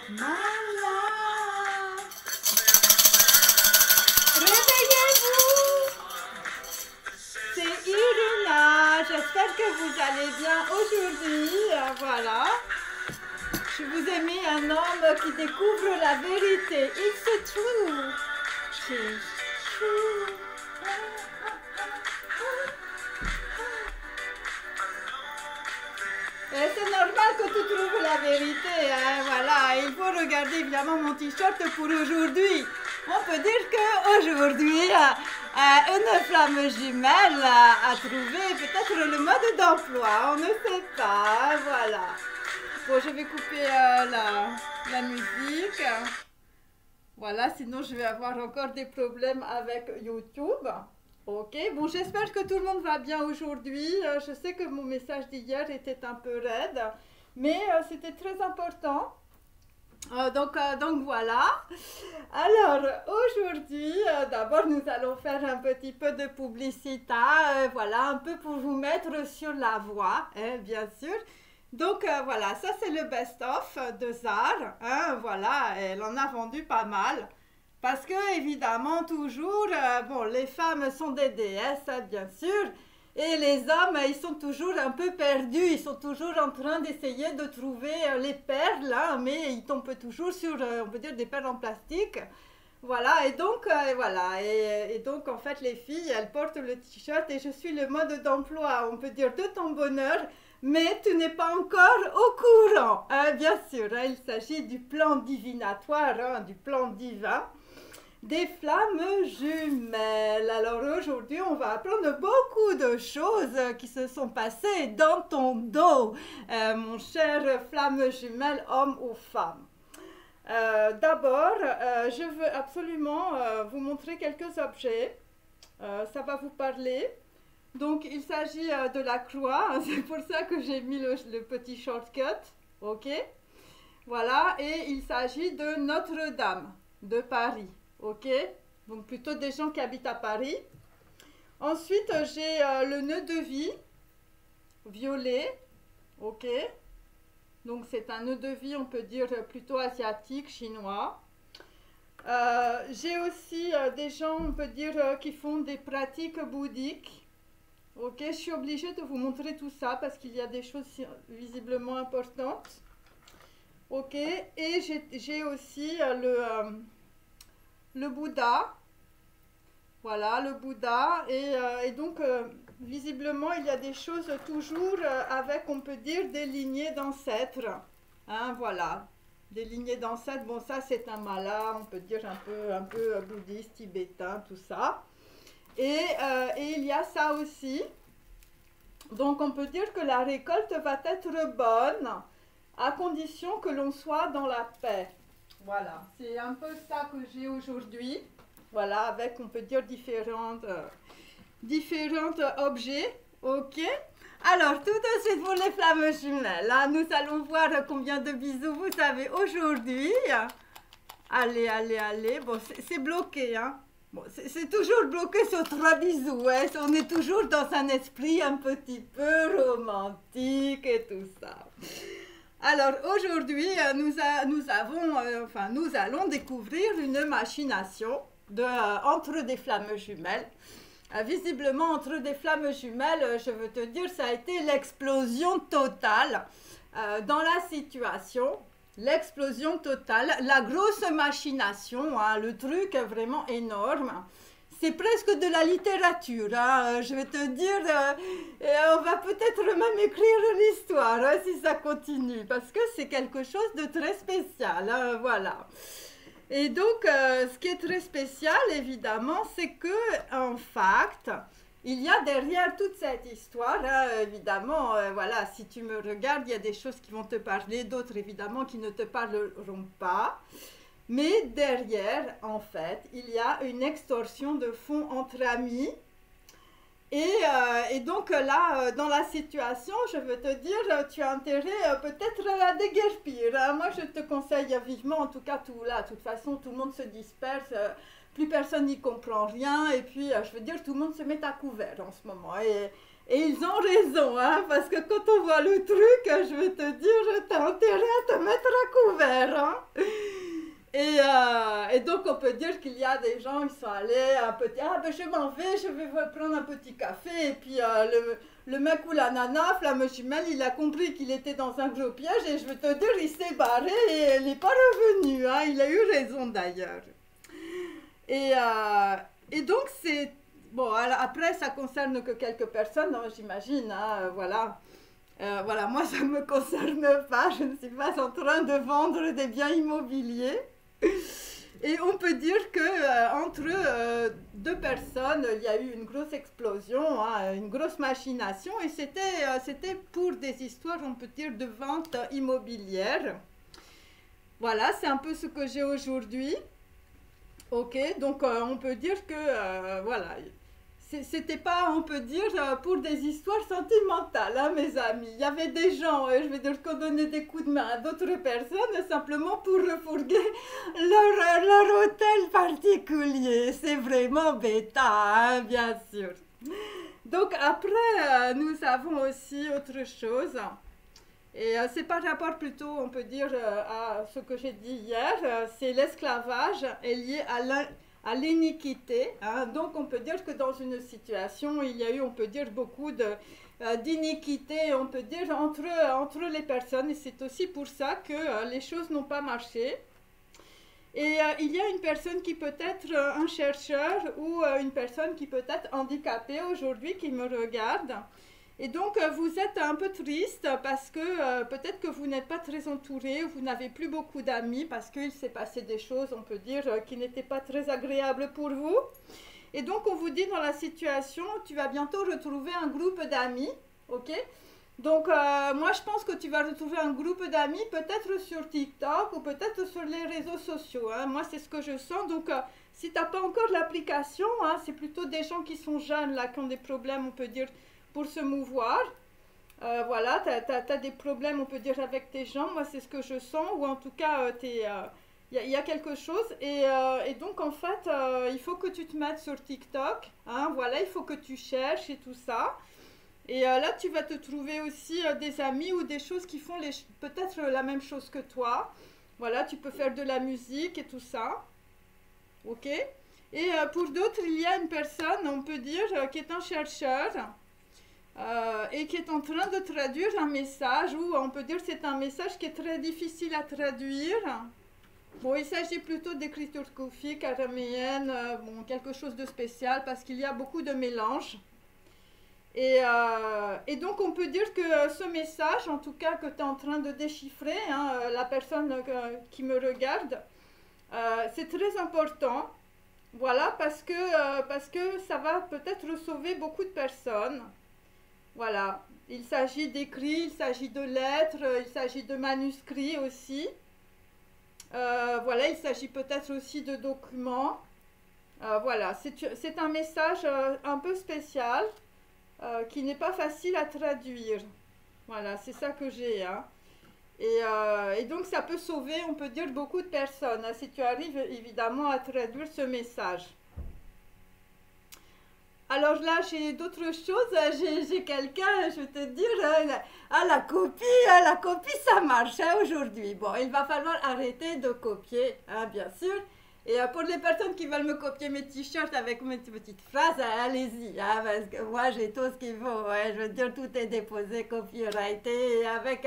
Malade. Réveillez-vous. C'est Irina. J'espère que vous allez bien aujourd'hui. Voilà. Je vous ai mis un homme qui découvre la vérité. It's true. It's true. C'est normal que tu trouves la vérité, hein, voilà, il faut regarder évidemment mon t-shirt pour aujourd'hui. On peut dire qu'aujourd'hui, une flamme jumelle a trouvé peut-être le mode d'emploi, on ne sait pas, voilà. Bon, je vais couper la musique. Voilà, sinon je vais avoir encore des problèmes avec YouTube. Ok, bon, j'espère que tout le monde va bien aujourd'hui. Je sais que mon message d'hier était un peu raide, mais c'était très important. Donc voilà. Alors aujourd'hui, d'abord nous allons faire un petit peu de publicité, voilà, un peu pour vous mettre sur la voie, hein, bien sûr. Donc voilà, ça c'est le best-of de Zara, hein, voilà, elle en a vendu pas mal. Parce que, évidemment, toujours, bon, les femmes sont des déesses, hein, bien sûr, et les hommes, ils sont toujours un peu perdus, ils sont toujours en train d'essayer de trouver les perles, hein, mais ils tombent toujours sur, on peut dire, des perles en plastique. Voilà, et donc, voilà, et donc, en fait, les filles, elles portent le t-shirt et je suis le mode d'emploi, on peut dire, de ton bonheur, mais tu n'es pas encore au courant, hein, bien sûr, hein, il s'agit du plan divinatoire, hein, du plan divin. Des flammes jumelles. Alors aujourd'hui, on va apprendre beaucoup de choses qui se sont passées dans ton dos, mon cher flamme jumelle, homme ou femme. D'abord, je veux absolument vous montrer quelques objets. Ça va vous parler. Donc, il s'agit de la croix. C'est pour ça que j'ai mis le petit shortcut. Ok? Voilà. Et il s'agit de Notre-Dame de Paris. Ok, donc plutôt des gens qui habitent à Paris. Ensuite, j'ai le nœud de vie, violet. Ok, donc c'est un nœud de vie, on peut dire plutôt asiatique, chinois. J'ai aussi des gens, on peut dire, qui font des pratiques bouddhiques. Ok, je suis obligée de vous montrer tout ça parce qu'il y a des choses visiblement importantes. Ok, et j'ai aussi le Bouddha, voilà, le Bouddha, et donc visiblement il y a des choses toujours avec, on peut dire, des lignées d'ancêtres, hein, voilà, des lignées d'ancêtres. Bon, ça c'est un mala, on peut dire un peu bouddhiste, tibétain, tout ça, et il y a ça aussi. Donc on peut dire que la récolte va être bonne à condition que l'on soit dans la paix. Voilà, c'est un peu ça que j'ai aujourd'hui. Voilà, avec, on peut dire, différents objets. Ok. Alors, tout de suite pour les flammes jumelles. Là, nous allons voir combien de bisous vous avez aujourd'hui. Allez, allez, allez. Bon, c'est bloqué, hein. Bon, c'est toujours bloqué sur 3 bisous. Hein. On est toujours dans un esprit un petit peu romantique et tout ça. Alors aujourd'hui, nous allons découvrir une machination entre des flammes jumelles. Visiblement, entre des flammes jumelles, je veux te dire, ça a été l'explosion totale dans la situation. L'explosion totale, la grosse machination, hein, le truc vraiment énorme. C'est presque de la littérature, hein, je vais te dire, on va peut-être même écrire l'histoire hein, si ça continue, parce que c'est quelque chose de très spécial, hein, voilà. Et donc, ce qui est très spécial, évidemment, c'est que, en fait, il y a derrière toute cette histoire, hein, évidemment, voilà, si tu me regardes, il y a des choses qui vont te parler, d'autres, évidemment, qui ne te parleront pas. Mais derrière, en fait, il y a une extorsion de fonds entre amis. Et donc là, dans la situation, je veux te dire, tu as intérêt peut-être à déguerpir. Hein. Moi, je te conseille vivement, en tout cas, tout là. De toute façon, tout le monde se disperse, plus personne n'y comprend rien. Et puis, je veux dire, tout le monde se met à couvert en ce moment. Et ils ont raison, hein, parce que quand on voit le truc, je vais te dire, t'as intérêt à te mettre à couvert. Hein. Et donc, on peut dire qu'il y a des gens qui sont allés un petit... Ah, ben je m'en vais, je vais prendre un petit café. Et puis, le mec ou la nana, flamme jumelle, il a compris qu'il était dans un gros piège. Et je vais te dire, il s'est barré et il n'est pas revenu. Hein. Il a eu raison, d'ailleurs. Et donc, c'est... Bon, après, ça concerne que quelques personnes, hein, j'imagine. Hein, voilà. Voilà, moi, ça ne me concerne pas. Je ne suis pas en train de vendre des biens immobiliers. Et on peut dire que entre deux personnes, il y a eu une grosse explosion, hein, une grosse machination, et c'était pour des histoires, on peut dire, de vente immobilière. Voilà, c'est un peu ce que j'ai aujourd'hui. Ok, donc on peut dire que voilà. C'était pas, on peut dire, pour des histoires sentimentales, hein, mes amis. Il y avait des gens, je vais dire, qu'on donnait des coups de main à d'autres personnes simplement pour refourguer leur hôtel particulier. C'est vraiment bêta, hein, bien sûr. Donc après, nous avons aussi autre chose. Et c'est par rapport plutôt, on peut dire, à ce que j'ai dit hier, c'est l'esclavage est lié à l'iniquité. Hein. Donc, on peut dire que dans une situation, il y a eu, on peut dire, beaucoup d'iniquité, on peut dire, entre les personnes. Et c'est aussi pour ça que les choses n'ont pas marché. Et il y a une personne qui peut être un chercheur ou une personne qui peut être handicapée aujourd'hui qui me regarde. Et donc, vous êtes un peu triste parce que peut-être que vous n'êtes pas très entouré, vous n'avez plus beaucoup d'amis parce qu'il s'est passé des choses, on peut dire, qui n'étaient pas très agréables pour vous. Et donc, on vous dit dans la situation, tu vas bientôt retrouver un groupe d'amis, ok? Donc, moi, je pense que tu vas retrouver un groupe d'amis peut-être sur TikTok ou peut-être sur les réseaux sociaux. Hein. Moi, c'est ce que je sens. Donc, si tu n'as pas encore l'application, hein, c'est plutôt des gens qui sont jeunes, là, qui ont des problèmes, on peut dire, pour se mouvoir. Voilà, tu as des problèmes, on peut dire, avec tes jambes. Moi, c'est ce que je sens. Ou en tout cas, y a quelque chose. Et donc, en fait, il faut que tu te mettes sur TikTok. Hein, voilà, il faut que tu cherches et tout ça. Et là, tu vas te trouver aussi des amis ou des choses qui font peut-être la même chose que toi. Voilà, tu peux faire de la musique et tout ça. Ok? Et pour d'autres, il y a une personne, on peut dire, qui est un chercheur et qui est en train de traduire un message, ou on peut dire que c'est un message qui est très difficile à traduire. Bon, il s'agit plutôt d'écriture koufique, araméenne, bon, quelque chose de spécial parce qu'il y a beaucoup de mélanges. Et donc, on peut dire que ce message, en tout cas, que tu es en train de déchiffrer, hein, la personne qui me regarde, c'est très important. Voilà, parce que ça va peut-être sauver beaucoup de personnes. Voilà, il s'agit d'écrits, il s'agit de lettres, il s'agit de manuscrits aussi. Voilà, il s'agit peut-être aussi de documents. Voilà, c'est un message un peu spécial. Qui n'est pas facile à traduire. Voilà, c'est ça que j'ai. Hein. Et donc, ça peut sauver, on peut dire, beaucoup de personnes, hein, si tu arrives évidemment à traduire ce message. Alors là, j'ai d'autres choses. J'ai quelqu'un, je vais te dire, la copie, ça marche hein, aujourd'hui. Bon, il va falloir arrêter de copier, hein, bien sûr. Et pour les personnes qui veulent me copier mes t-shirts avec mes petites phrases, allez-y, hein, parce que moi j'ai tout ce qu'il faut. Ouais, je veux dire, tout est déposé, copyrighté, avec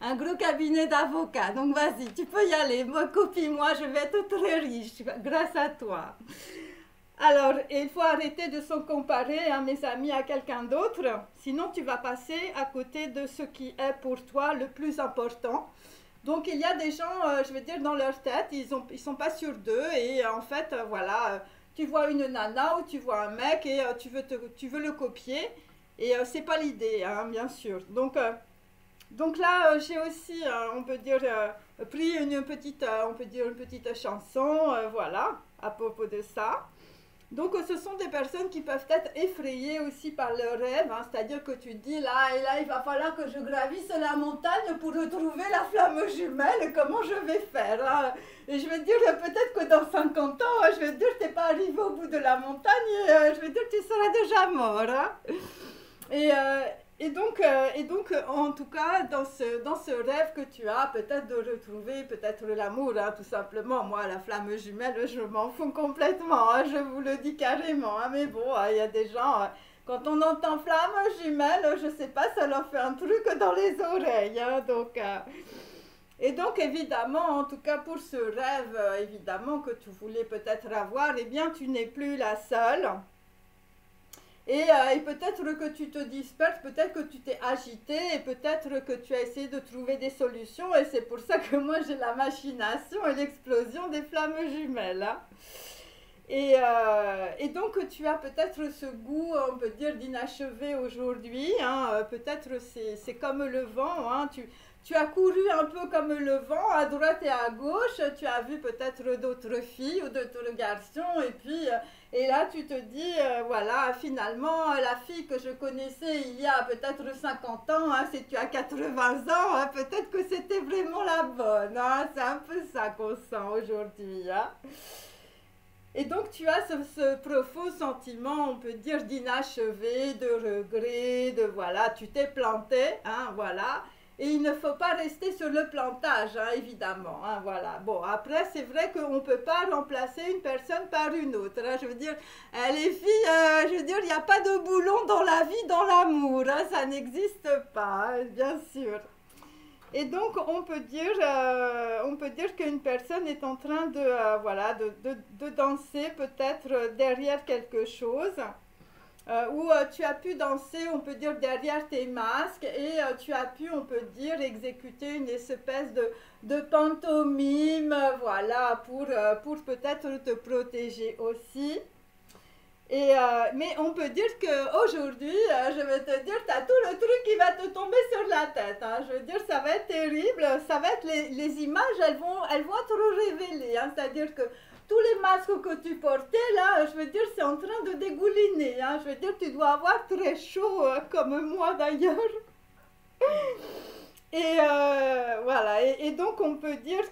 un gros cabinet d'avocats. Donc vas-y, tu peux y aller, copie-moi, je vais être très riche grâce à toi. Alors, il faut arrêter de se comparer, hein, mes amis, à quelqu'un d'autre, sinon tu vas passer à côté de ce qui est pour toi le plus important. Donc, il y a des gens, je vais dire, dans leur tête, ils sont pas sûrs d'eux. Et en fait, voilà, tu vois une nana ou tu vois un mec et tu veux le copier. Et c'est pas l'idée, hein, bien sûr. Donc là, j'ai aussi, on peut dire, pris une petite chanson, voilà, à propos de ça. Donc, ce sont des personnes qui peuvent être effrayées aussi par leurs rêves, hein, c'est-à-dire que tu dis là et là, il va falloir que je gravisse la montagne pour retrouver la flamme jumelle, comment je vais faire hein. Et je vais dire, peut-être que dans 50 ans, je vais dire, tu n'es pas arrivé au bout de la montagne, et je vais dire, tu seras déjà mort. Hein. Et, euh, et donc, en tout cas, dans ce rêve que tu as, peut-être de retrouver peut-être l'amour, hein, tout simplement. Moi, la flamme jumelle, je m'en fous complètement, hein, je vous le dis carrément. Hein, mais bon, il y a des gens, quand on entend flamme jumelle, je sais pas, ça leur fait un truc dans les oreilles. Hein, et donc, évidemment, en tout cas pour ce rêve, évidemment, que tu voulais peut-être avoir, eh bien, tu n'es plus la seule. Et peut-être que tu te disperses, peut-être que tu t'es agité, et peut-être que tu as essayé de trouver des solutions, et c'est pour ça que moi j'ai la machination et l'explosion des flammes jumelles. Hein. Et donc tu as peut-être ce goût, on peut dire, d'inachevé aujourd'hui. Hein. Peut-être c'est comme le vent. Hein. Tu as couru un peu comme le vent à droite et à gauche. Tu as vu peut-être d'autres filles ou d'autres garçons. Et puis, et là tu te dis, voilà, finalement, la fille que je connaissais il y a peut-être 50 ans, hein, si tu as 80 ans, hein, peut-être que c'était vraiment la bonne. Hein. C'est un peu ça qu'on sent aujourd'hui. Hein. Et donc tu as ce profond sentiment, on peut dire, d'inachevé, de regret, de voilà, tu t'es planté, hein, voilà. Et il ne faut pas rester sur le plantage, hein, évidemment, hein, voilà. Bon, après, c'est vrai qu'on ne peut pas remplacer une personne par une autre, hein, je veux dire, les filles, je veux dire, il n'y a pas de boulon dans la vie, dans l'amour, hein, ça n'existe pas, hein, bien sûr. Et donc, on peut dire qu'une personne est en train de, voilà, de danser peut-être derrière quelque chose, où tu as pu danser, on peut dire, derrière tes masques, et tu as pu, on peut dire, exécuter une espèce de pantomime, voilà, pour peut-être te protéger aussi. Mais on peut dire qu'aujourd'hui, je vais te dire, tu as tout le truc qui va te tomber sur la tête. Hein. Je veux dire, ça va être terrible. Ça va être les images, elles vont être révélées. Hein. C'est-à-dire que tous les masques que tu portais, là, je veux dire, c'est en train de dégouliner. Hein. Je veux dire, tu dois avoir très chaud, comme moi d'ailleurs. Voilà, et donc on peut dire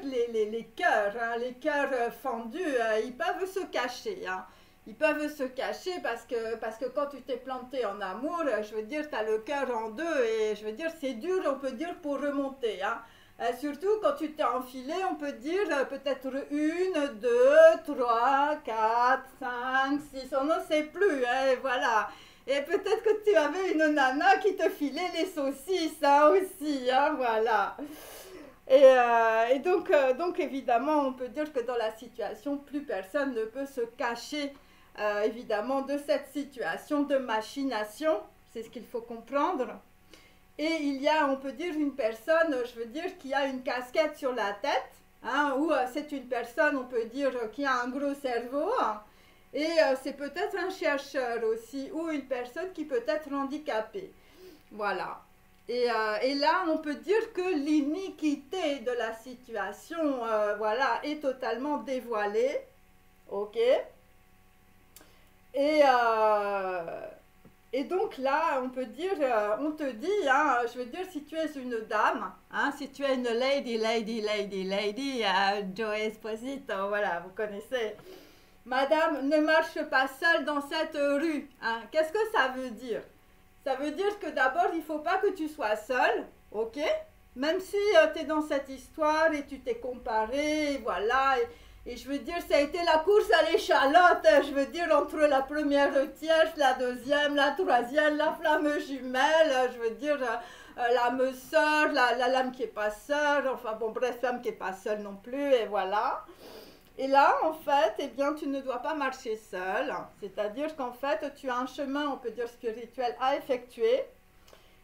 les cœurs, hein, les cœurs fendus, ils peuvent se cacher, hein. Ils peuvent se cacher parce que quand tu t'es planté en amour, je veux dire, tu as le cœur en deux et je veux dire, c'est dur, on peut dire, pour remonter, hein. Surtout quand tu t'es enfilé, on peut dire peut-être une, deux, trois, quatre, cinq, six, on ne sait plus, hein, voilà. Et peut-être que tu avais une nana qui te filait les saucisses, hein, aussi, hein, voilà. Donc évidemment, on peut dire que dans la situation, plus personne ne peut se cacher, évidemment, de cette situation de machination. C'est ce qu'il faut comprendre. Et il y a, on peut dire, une personne, je veux dire, qui a une casquette sur la tête, hein, ou c'est une personne, on peut dire, qui a un gros cerveau, hein. Et c'est peut-être un chercheur aussi, ou une personne qui peut être handicapée. Voilà. Et là, on peut dire que l'iniquité de la situation, voilà, est totalement dévoilée. Ok. Et, euh, et donc là, on peut dire, on te dit, hein, je veux dire, si tu es une dame, hein, si tu es une lady, Joe Esposito, voilà, vous connaissez. Madame ne marche pas seule dans cette rue. Hein. Qu'est-ce que ça veut dire? Ça veut dire que d'abord, il ne faut pas que tu sois seule, ok? Même si tu es dans cette histoire et tu t'es comparé, voilà. Et je veux dire, ça a été la course à l'échalote, je veux dire, entre la première tierce, la deuxième, la troisième, la flamme jumelle, je veux dire, l'âme sœur, la lame qui n'est pas sœur, enfin bon, bref, femme qui n'est pas seule non plus, et voilà. Et là, en fait, eh bien, tu ne dois pas marcher seul. C'est-à-dire qu'en fait, tu as un chemin, on peut dire, spirituel à effectuer,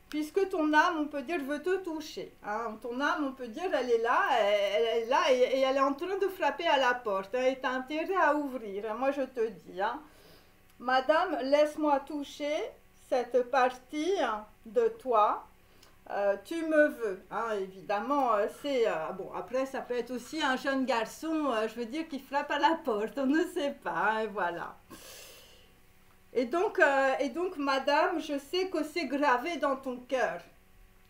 puisque ton âme, on peut dire, veut te toucher. Hein. Ton âme, on peut dire, elle est là et elle est en train de frapper à la porte. Hein, et tu as intérêt à ouvrir. Hein. Moi, je te dis, hein, Madame, laisse-moi toucher cette partie de toi. Tu me veux, hein, évidemment, c'est, bon, après, ça peut être aussi un jeune garçon, je veux dire, qui frappe à la porte, on ne sait pas, hein, voilà. Et donc, madame, je sais que c'est gravé dans ton cœur.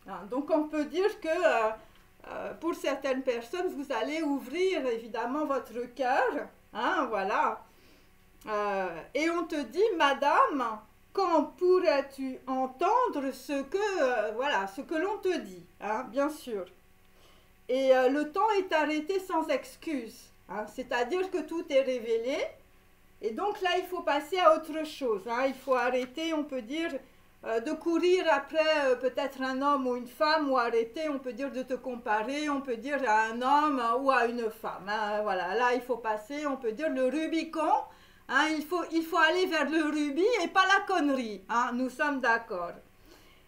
Hein, donc, on peut dire que, pour certaines personnes, vous allez ouvrir, évidemment, votre cœur, hein, voilà. Et on te dit, madame, quand pourras-tu entendre ce que, voilà, ce que l'on te dit, hein, bien sûr. Et le temps est arrêté sans excuse, hein, c'est-à-dire que tout est révélé. Et donc là, il faut passer à autre chose, hein, il faut arrêter, on peut dire, de courir après peut-être un homme ou une femme, ou arrêter, on peut dire, de te comparer, on peut dire, à un homme ou à une femme. Hein, voilà, là, il faut passer, on peut dire, le Rubicon. Hein, il faut aller vers le rubis et pas la connerie. Hein, nous sommes d'accord.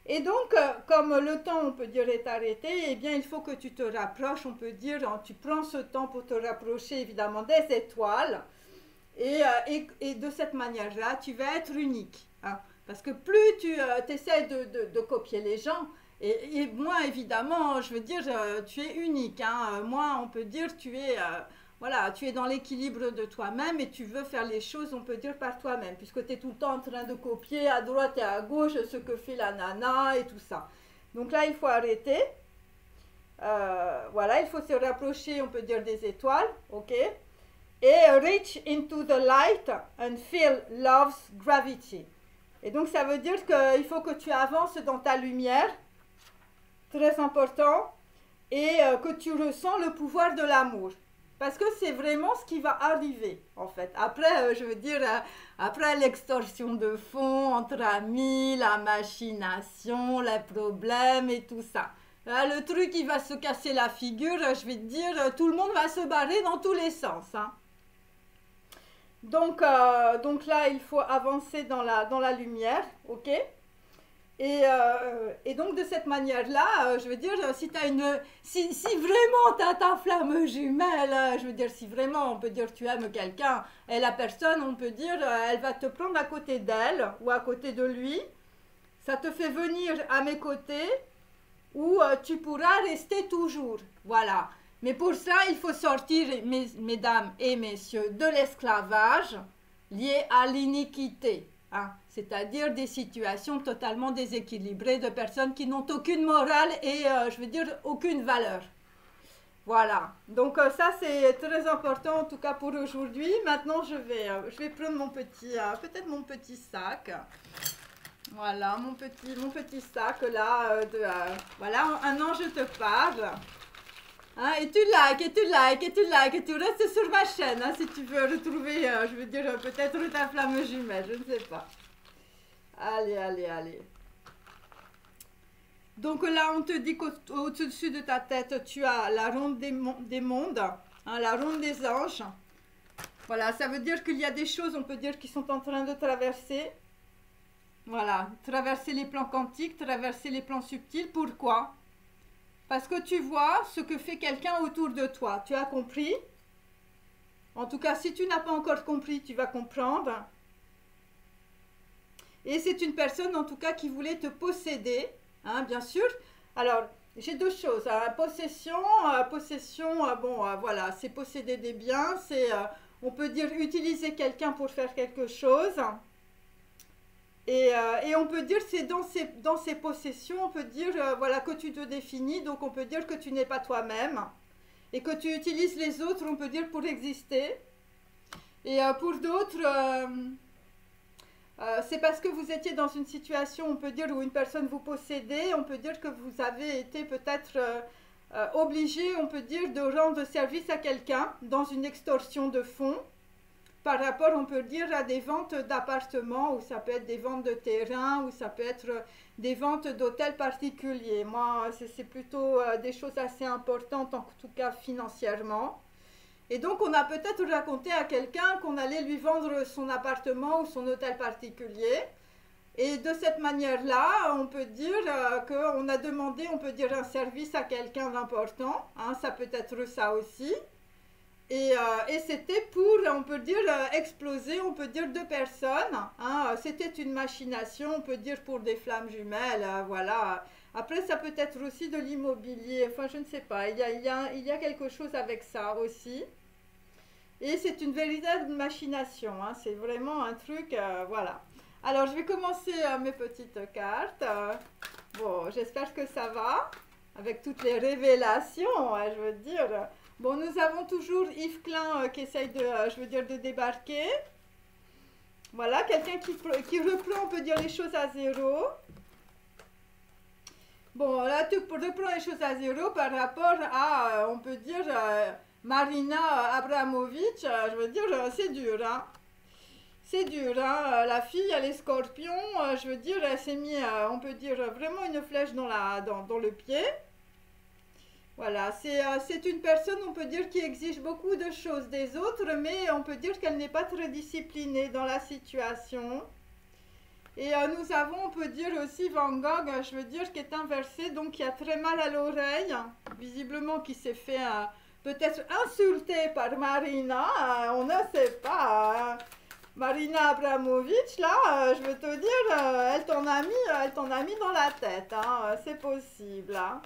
Et donc, comme le temps, on peut dire, est arrêté, eh bien, il faut que tu te rapproches, on peut dire, tu prends ce temps pour te rapprocher, évidemment, des étoiles. Et de cette manière-là, tu vas être unique. Hein. Parce que plus tu essaies de copier les gens, et moins évidemment, je veux dire, tu es unique. Hein. Moins on peut dire, voilà, tu es dans l'équilibre de toi-même et tu veux faire les choses, on peut dire, par toi-même. Puisque tu es tout le temps en train de copier à droite et à gauche ce que fait la nana et tout ça. Donc là, il faut arrêter. Voilà, il faut se rapprocher, on peut dire, des étoiles. Ok. Et reach into the light and feel love's gravity. Et donc ça veut dire qu'il faut que tu avances dans ta lumière, très important, et que tu ressens le pouvoir de l'amour. Parce que c'est vraiment ce qui va arriver, en fait. Après, je veux dire, après l'extorsion de fonds entre amis, la machination, les problèmes et tout ça. Le truc qui va se casser la figure, je vais te dire, tout le monde va se barrer dans tous les sens. Hein. Donc là, il faut avancer dans la lumière, ok? Et donc de cette manière-là, je veux dire, si vraiment tu as ta flamme jumelle, je veux dire, si vraiment on peut dire tu aimes quelqu'un, et la personne, on peut dire, elle va te prendre à côté d'elle ou à côté de lui, ça te fait venir à mes côtés où tu pourras rester toujours, voilà. Mais pour ça, il faut sortir, mesdames et messieurs, de l'esclavage lié à l'iniquité. Hein, c'est-à-dire des situations totalement déséquilibrées de personnes qui n'ont aucune morale et, je veux dire, aucune valeur. Voilà. Donc ça, c'est très important, en tout cas pour aujourd'hui. Maintenant, je vais prendre mon petit, peut-être mon petit sac. Voilà, mon petit sac là, voilà, un ange te parle. Hein, et tu likes, et tu likes, et tu likes, et tu restes sur ma chaîne, hein, si tu veux retrouver, je veux dire, peut-être ta flamme jumelle, je ne sais pas. Allez, allez, allez. Donc là, on te dit qu'au-dessus de ta tête, tu as la ronde des mondes, hein, la ronde des anges. Voilà, ça veut dire qu'il y a des choses, on peut dire, qui sont en train de traverser. Voilà, traverser les plans quantiques, traverser les plans subtils. Pourquoi ? Parce que tu vois ce que fait quelqu'un autour de toi. Tu as compris? En tout cas, si tu n'as pas encore compris, tu vas comprendre. Et c'est une personne, en tout cas, qui voulait te posséder, hein, bien sûr. Alors, j'ai deux choses. Hein. Possession, bon, voilà, c'est posséder des biens. C'est, on peut dire, utiliser quelqu'un pour faire quelque chose. Et on peut dire, c'est dans ces possessions, on peut dire, voilà, que tu te définis, donc on peut dire que tu n'es pas toi-même, et que tu utilises les autres, on peut dire, pour exister. Et pour d'autres, c'est parce que vous étiez dans une situation, on peut dire, où une personne vous possédait, on peut dire que vous avez été peut-être obligé, on peut dire, de rendre service à quelqu'un dans une extorsion de fonds. Par rapport, on peut dire, à des ventes d'appartements, ou ça peut être des ventes de terrain, ou ça peut être des ventes d'hôtels particuliers. Moi, c'est plutôt des choses assez importantes, en tout cas financièrement. Et donc, on a peut-être raconté à quelqu'un qu'on allait lui vendre son appartement ou son hôtel particulier. Et de cette manière-là, on peut dire qu'on a demandé, on peut dire, un service à quelqu'un d'important. Hein, ça peut être ça aussi. Et c'était pour, on peut dire, exploser, on peut dire, deux personnes. Hein. C'était une machination, on peut dire, pour des flammes jumelles, voilà. Après, ça peut être aussi de l'immobilier, enfin, je ne sais pas. Il y a quelque chose avec ça aussi. Et c'est une véritable machination, hein. C'est vraiment un truc, voilà. Alors, je vais commencer mes petites cartes. Bon, j'espère que ça va, avec toutes les révélations, hein, je veux dire. Bon, nous avons toujours Yves Klein qui essaye de, je veux dire, de débarquer. Voilà, quelqu'un qui reprend, on peut dire, les choses à zéro. Bon, là, tu reprends les choses à zéro par rapport à, on peut dire, Marina Abramovic. Je veux dire, c'est dur, hein. C'est dur, hein. La fille, elle est scorpion. Je veux dire, elle s'est mis, on peut dire, vraiment une flèche dans le pied. Voilà, c'est une personne, on peut dire, qui exige beaucoup de choses des autres, mais on peut dire qu'elle n'est pas très disciplinée dans la situation. Et nous avons, on peut dire aussi Van Gogh, je veux dire, qui est inversé, donc qui a très mal à l'oreille, visiblement qui s'est fait peut-être insulter par Marina, on ne sait pas. Marina Abramovic, là, je veux te dire, elle t'en a mis dans la tête, hein, c'est possible, hein.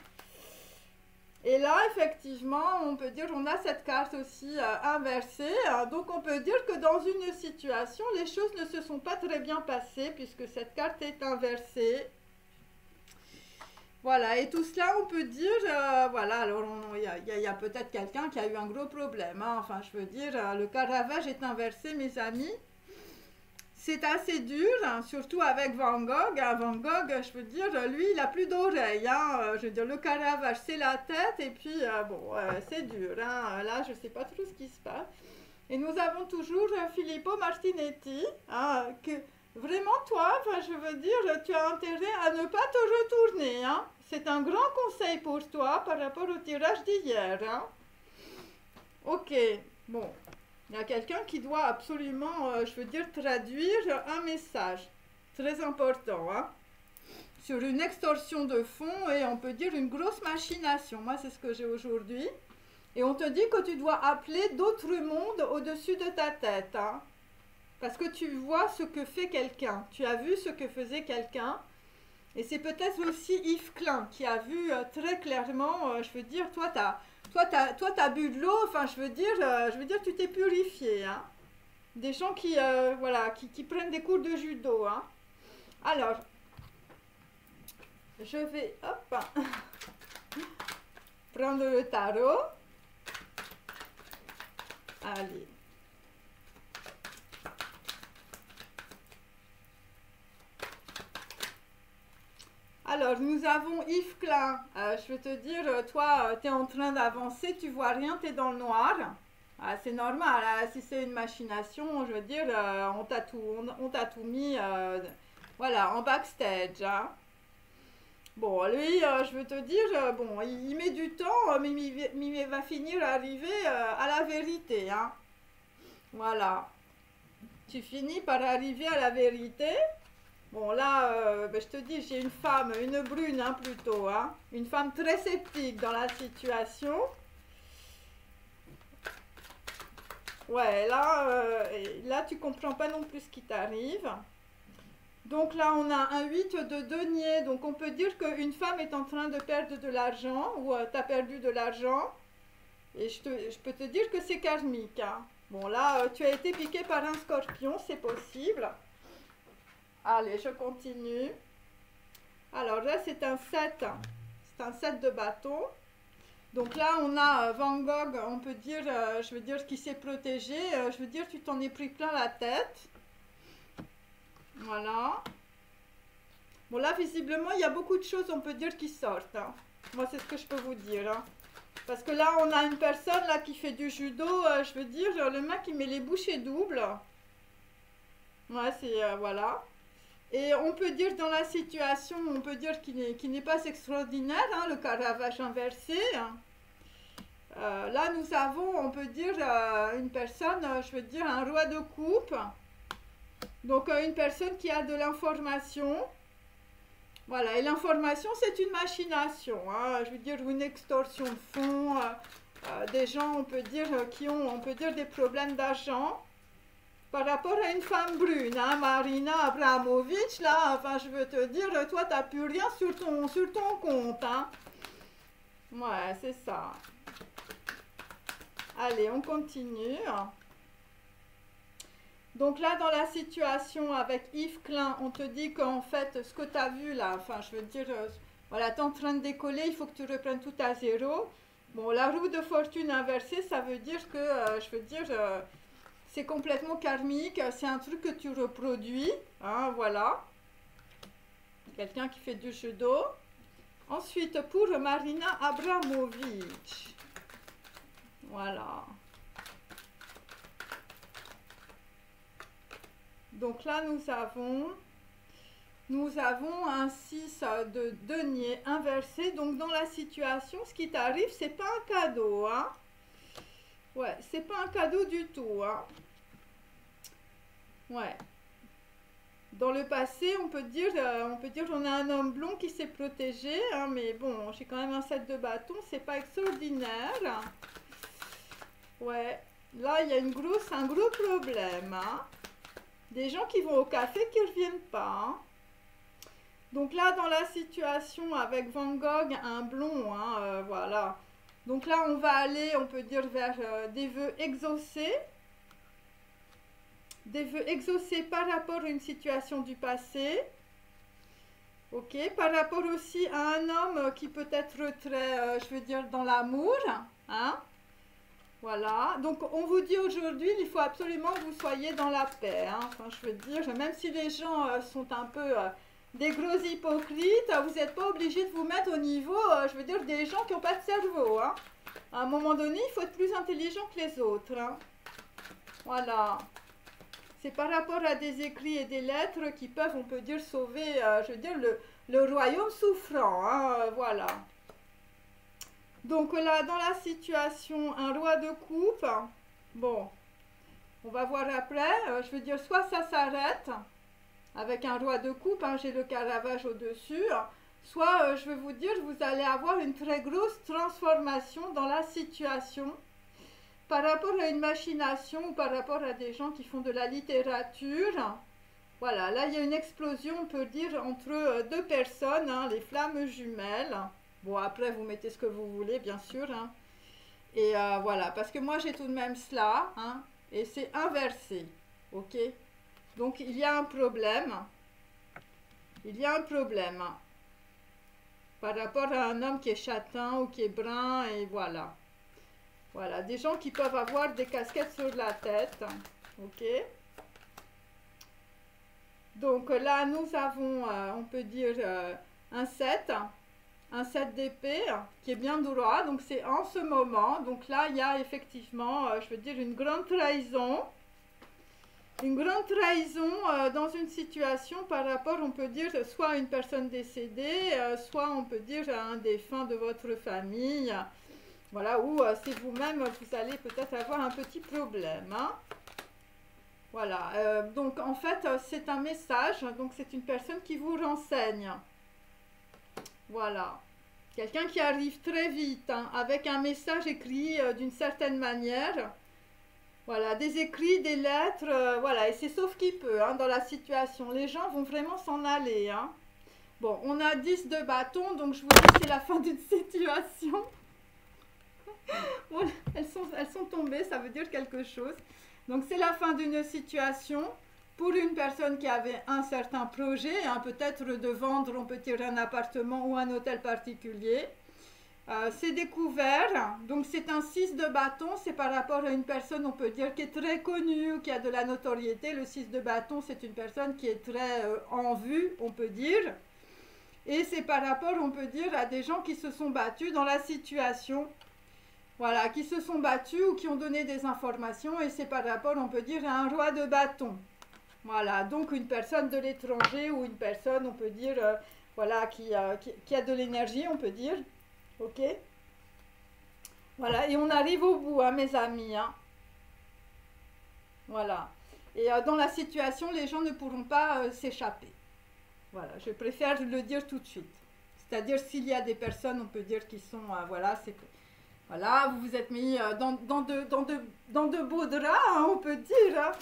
Et là, effectivement, on peut dire, on a cette carte aussi inversée. Donc, on peut dire que dans une situation, les choses ne se sont pas très bien passées puisque cette carte est inversée. Voilà, et tout cela, on peut dire, voilà, alors il y a peut-être quelqu'un qui a eu un gros problème, hein. Enfin, je veux dire, le Caravage est inversé, mes amis. C'est assez dur, hein, surtout avec Van Gogh. Van Gogh, je veux dire, lui, il n'a plus d'oreilles, hein. Je veux dire, le Caravage, c'est la tête, et puis, bon, c'est dur, hein. Là, je ne sais pas trop ce qui se passe. Et nous avons toujours Filippo Martinetti, hein, que vraiment, toi, enfin, je veux dire, tu as intérêt à ne pas te retourner, hein. C'est un grand conseil pour toi par rapport au tirage d'hier, hein. Ok, bon. Il y a quelqu'un qui doit absolument, je veux dire, traduire un message. Très important, hein. Sur une extorsion de fonds et on peut dire une grosse machination. Moi, c'est ce que j'ai aujourd'hui. Et on te dit que tu dois appeler d'autres mondes au-dessus de ta tête, hein. Parce que tu vois ce que fait quelqu'un. Tu as vu ce que faisait quelqu'un. Et c'est peut-être aussi Yves Klein qui a vu très clairement, je veux dire, toi, t'as bu de l'eau, enfin, je veux dire, tu t'es purifié, hein. Des gens qui, voilà, qui prennent des cours de judo, hein. Alors, je vais, hop, prendre le tarot. Allez. Alors, nous avons Yves Klein. Je veux te dire, toi, tu es en train d'avancer, tu vois rien, tu es dans le noir. C'est normal, hein, si c'est une machination, je veux dire, on t'a tout mis voilà, en backstage, hein. Bon, lui, je veux te dire, bon, il met du temps, mais il va finir à arriver à la vérité, hein. Voilà. Tu finis par arriver à la vérité. Bon, là, ben, je te dis, j'ai une femme, une brune, hein, plutôt, hein. Une femme très sceptique dans la situation. Ouais, là, tu comprends pas non plus ce qui t'arrive. Donc là, on a un 8 de denier. Donc, on peut dire qu'une femme est en train de perdre de l'argent ou tu as perdu de l'argent. Et je peux te dire que c'est karmique, hein. Bon, là, tu as été piqué par un scorpion, c'est possible. Allez, je continue. Alors là, c'est un 7. C'est un 7 de bâton. Donc là, on a Van Gogh, on peut dire, je veux dire, qui s'est protégé. Je veux dire, tu t'en es pris plein la tête. Voilà. Bon, là, visiblement, il y a beaucoup de choses, on peut dire, qui sortent, hein. Moi, c'est ce que je peux vous dire, hein. Parce que là, on a une personne là qui fait du judo. Je veux dire, le mec, il met les bouchées doubles. Ouais, c'est, voilà. Et on peut dire dans la situation, on peut dire qu'il n'est pas extraordinaire, hein, le Caravage inversé. Là, nous avons, on peut dire, une personne, je veux dire, un roi de coupe. Donc, une personne qui a de l'information. Voilà, et l'information, c'est une machination, hein, je veux dire, une extorsion de fonds. Des gens, on peut dire, qui ont, on peut dire, des problèmes d'argent. Par rapport à une femme brune, hein, Marina Abramovic, là, enfin, je veux te dire, toi, t'as plus rien sur ton compte, hein. Ouais, c'est ça. Allez, on continue. Donc là, dans la situation avec Yves Klein, on te dit qu'en fait, ce que tu as vu là, enfin, je veux dire, voilà, tu es en train de décoller, il faut que tu reprennes tout à zéro. Bon, la roue de fortune inversée, ça veut dire que, je veux dire, c'est complètement karmique, c'est un truc que tu reproduis, hein, voilà. Quelqu'un qui fait du judo. Ensuite, pour Marina Abramovic. Voilà. Donc là, nous avons un 6 de denier inversé. Donc dans la situation, ce qui t'arrive, c'est pas un cadeau, hein. Ouais, c'est pas un cadeau du tout, hein. Ouais. Dans le passé, on peut dire on a un homme blond qui s'est protégé, hein, mais bon, j'ai quand même un 7 de bâton, c'est pas extraordinaire. Ouais, là, il y a un gros problème, hein. Des gens qui vont au café qui ne reviennent pas, hein. Donc là, dans la situation avec Van Gogh, un blond, hein, voilà. Donc là, on va aller, on peut dire, vers des vœux exaucés. Des vœux exaucés par rapport à une situation du passé. Ok, par rapport aussi à un homme qui peut être très, je veux dire, dans l'amour. Hein? Voilà, donc on vous dit aujourd'hui, il faut absolument que vous soyez dans la paix. Hein? Enfin, je veux dire, même si les gens sont un peu des gros hypocrites, vous n'êtes pas obligé de vous mettre au niveau, je veux dire, des gens qui n'ont pas de cerveau. Hein? À un moment donné, il faut être plus intelligent que les autres. Hein? Voilà. C'est par rapport à des écrits et des lettres qui peuvent, on peut dire, sauver, je veux dire, le royaume souffrant. Hein, voilà. Donc là, dans la situation, un roi de coupe, bon, on va voir après, je veux dire, soit ça s'arrête, avec un roi de coupe, hein, j'ai le Caravage au-dessus, soit, je vais vous dire, vous allez avoir une très grosse transformation dans la situation, par rapport à une machination ou par rapport à des gens qui font de la littérature. Voilà, là il y a une explosion, on peut dire, entre deux personnes, hein, les flammes jumelles. Bon, après vous mettez ce que vous voulez, bien sûr. Hein. Et voilà, parce que moi j'ai tout de même cela, hein, et c'est inversé. Ok? Donc il y a un problème. Il y a un problème. Hein, par rapport à un homme qui est châtain ou qui est brun, et voilà. Voilà, des gens qui peuvent avoir des casquettes sur la tête. Ok. Donc là, nous avons, on peut dire, un 7 d'épée qui est bien droit. Donc c'est en ce moment. Donc là, il y a effectivement, je veux dire, une grande trahison. Une grande trahison dans une situation par rapport, on peut dire, soit à une personne décédée, soit on peut dire à un défunt de votre famille. Voilà, ou c'est vous-même, vous allez peut-être avoir un petit problème. Hein. Voilà, donc en fait, c'est un message, donc c'est une personne qui vous renseigne. Voilà, quelqu'un qui arrive très vite, hein, avec un message écrit d'une certaine manière. Voilà, des écrits, des lettres, voilà, et c'est sauf qui peut, hein, dans la situation. Les gens vont vraiment s'en aller. Hein. Bon, on a 10 de bâton, donc je vous dis c'est la fin d'une situation. Voilà, elles sont tombées, ça veut dire quelque chose. Donc c'est la fin d'une situation pour une personne qui avait un certain projet, hein, peut-être de vendre, on peut dire un appartement ou un hôtel particulier. C'est découvert, donc c'est un 6 de bâton, c'est par rapport à une personne, on peut dire, qui est très connue, qui a de la notoriété. Le 6 de bâton, c'est une personne qui est très en vue, on peut dire. Et c'est par rapport, on peut dire, à des gens qui se sont battus dans la situation. Voilà, qui se sont battus ou qui ont donné des informations, et c'est par rapport, on peut dire, à un roi de bâton. Voilà, donc une personne de l'étranger ou une personne, on peut dire, voilà, qui a de l'énergie, on peut dire. Ok? Voilà, et on arrive au bout, hein, mes amis. Hein. Voilà. Et dans la situation, les gens ne pourront pas s'échapper. Voilà, je préfère le dire tout de suite. C'est-à-dire, s'il y a des personnes, on peut dire, qui sont, voilà, c'est que... Voilà, vous vous êtes mis dans de beaux draps, hein, on peut dire. Hein.